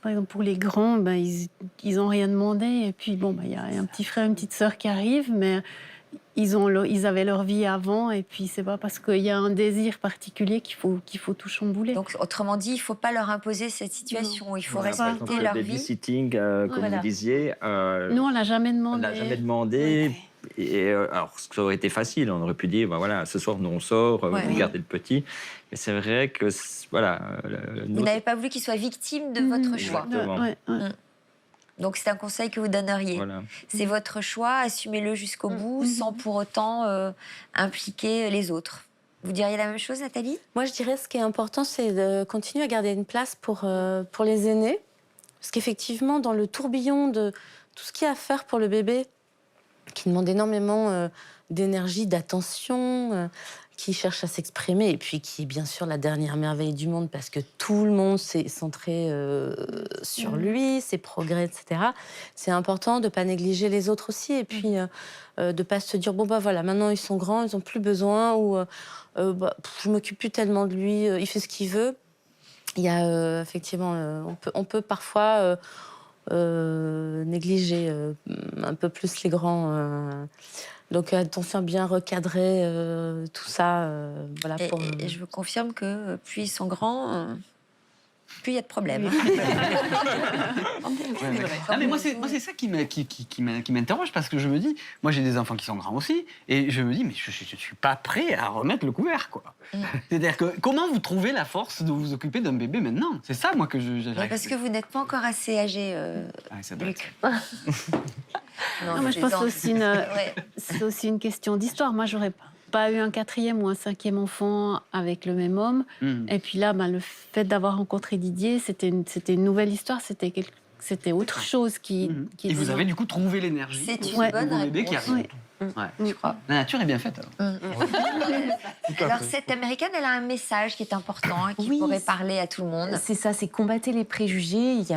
Par exemple, pour les grands, ils n'ont rien demandé. Et puis, il y a un petit frère, une petite sœur qui arrivent, mais ils avaient leur vie avant. Et puis, c'est pas parce qu'il y a un désir particulier qu'il faut tout chambouler. Donc, autrement dit, il ne faut pas leur imposer cette situation. Il faut Voilà, par respecter exemple, leur le vie. babysitting, comme Voilà. vous disiez. Nous, on l'a jamais demandé. On l'a jamais demandé. Et alors, ça aurait été facile. On aurait pu dire, voilà, ce soir, nous, on sort, vous gardez le petit. Mais c'est vrai que, voilà... Vous n'avez pas voulu qu'il soit victime de votre choix. Exactement. Donc, c'est un conseil que vous donneriez. Voilà. C'est votre choix, assumez-le jusqu'au bout, sans pour autant impliquer les autres. Vous diriez la même chose, Nathalie? Moi, je dirais ce qui est important, c'est de continuer à garder une place pour les aînés. Parce qu'effectivement, dans le tourbillon de tout ce qu'il y a à faire pour le bébé, qui demande énormément d'énergie, d'attention, qui cherche à s'exprimer, et puis qui est bien sûr la dernière merveille du monde, parce que tout le monde s'est centré sur lui, ses progrès, etc. C'est important de ne pas négliger les autres aussi, et puis de ne pas se dire, bon, voilà, maintenant ils sont grands, ils n'ont plus besoin, ou je m'occupe plus tellement de lui, il fait ce qu'il veut. Il y a effectivement, on peut parfois négliger un peu plus les grands. Donc attention à bien recadrer tout ça. Voilà, Et je vous confirme que plus ils sont grands, plus il y a de problèmes. Mais moi, c'est ça qui m'interroge, parce que je me dis, moi j'ai des enfants qui sont grands aussi, et je me dis, mais je suis pas prêt à remettre le couvert, quoi. C'est-à-dire que comment vous trouvez la force de vous occuper d'un bébé maintenant? C'est ça, moi, que je... Parce que vous n'êtes pas encore assez âgé, Luc. Non, moi, je pense que c'est aussi une question d'histoire. Moi, j'aurais pas eu un 4e ou un 5e enfant avec le même homme. Et puis là, le fait d'avoir rencontré Didier, c'était une nouvelle histoire. C'était autre chose qui Et vous avez du coup trouvé l'énergie. C'est une bonne bébé qui arrive. Je crois. La nature est bien faite, alors. Alors, cette Américaine, elle a un message qui est important, qui pourrait parler à tout le monde. C'est ça, c'est combattre les préjugés. Il n'y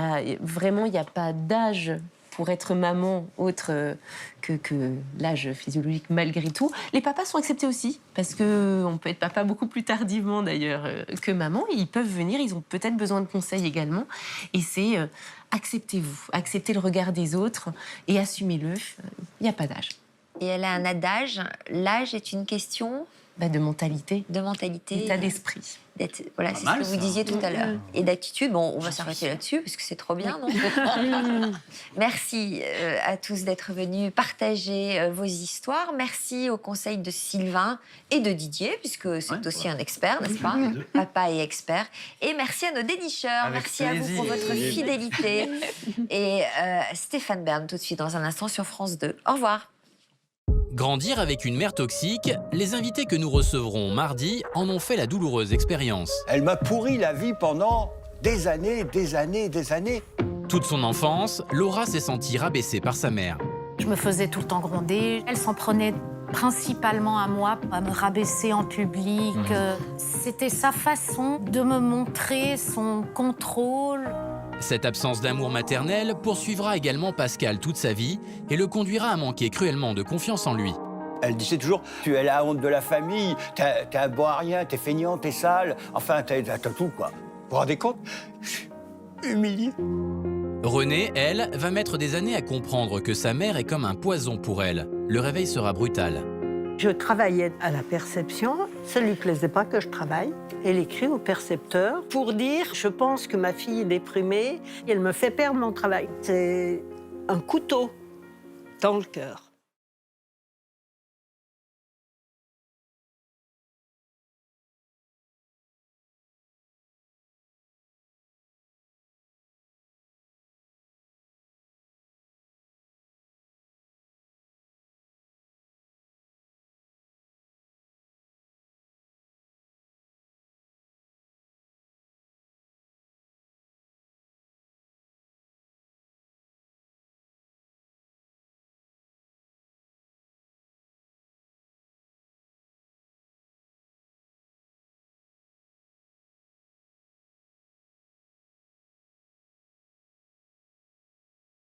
a pas d'âge pour être maman autre que l'âge physiologique malgré tout. Les papas sont acceptés aussi, parce qu'on peut être papa beaucoup plus tardivement d'ailleurs que maman. Ils peuvent venir, ils ont peut-être besoin de conseils également. Et c'est acceptez-vous, acceptez le regard des autres et assumez-le. Il n'y a pas d'âge. Et elle a un adage, l'âge est une question... de mentalité. De mentalité. D'état d'esprit. Voilà, c'est ce que vous disiez tout à l'heure. Et d'attitude, bon, on va s'arrêter là-dessus, parce que c'est trop bien, non? Merci à tous d'être venus partager vos histoires. Merci aux conseils de Sylvain et de Didier, puisque c'est aussi un expert, n'est-ce pas? Papa et expert. Et merci à nos dénicheurs. Merci à vous pour votre fidélité. Et Stéphane Bern, tout de suite, dans un instant, sur France 2. Au revoir. Grandir avec une mère toxique, les invités que nous recevrons mardi en ont fait la douloureuse expérience. Elle m'a pourri la vie pendant des années. Toute son enfance, Laura s'est sentie rabaissée par sa mère. Je me faisais tout le temps gronder. Elle s'en prenait principalement à moi, à me rabaisser en public. C'était sa façon de me montrer son contrôle. Cette absence d'amour maternel poursuivra également Pascal toute sa vie et le conduira à manquer cruellement de confiance en lui. Elle disait toujours, tu es la honte de la famille, t'es un bon à rien, t'es feignant, t'es sale, enfin, t'as tout, quoi. Vous vous rendez compte? Je suis humilié. Renée, elle, va mettre des années à comprendre que sa mère est comme un poison pour elle. Le réveil sera brutal. Je travaillais à la perception, ça ne lui plaisait pas que je travaille. Elle écrit au percepteur pour dire « Je pense que ma fille est déprimée, elle me fait perdre mon travail ». C'est un couteau dans le cœur.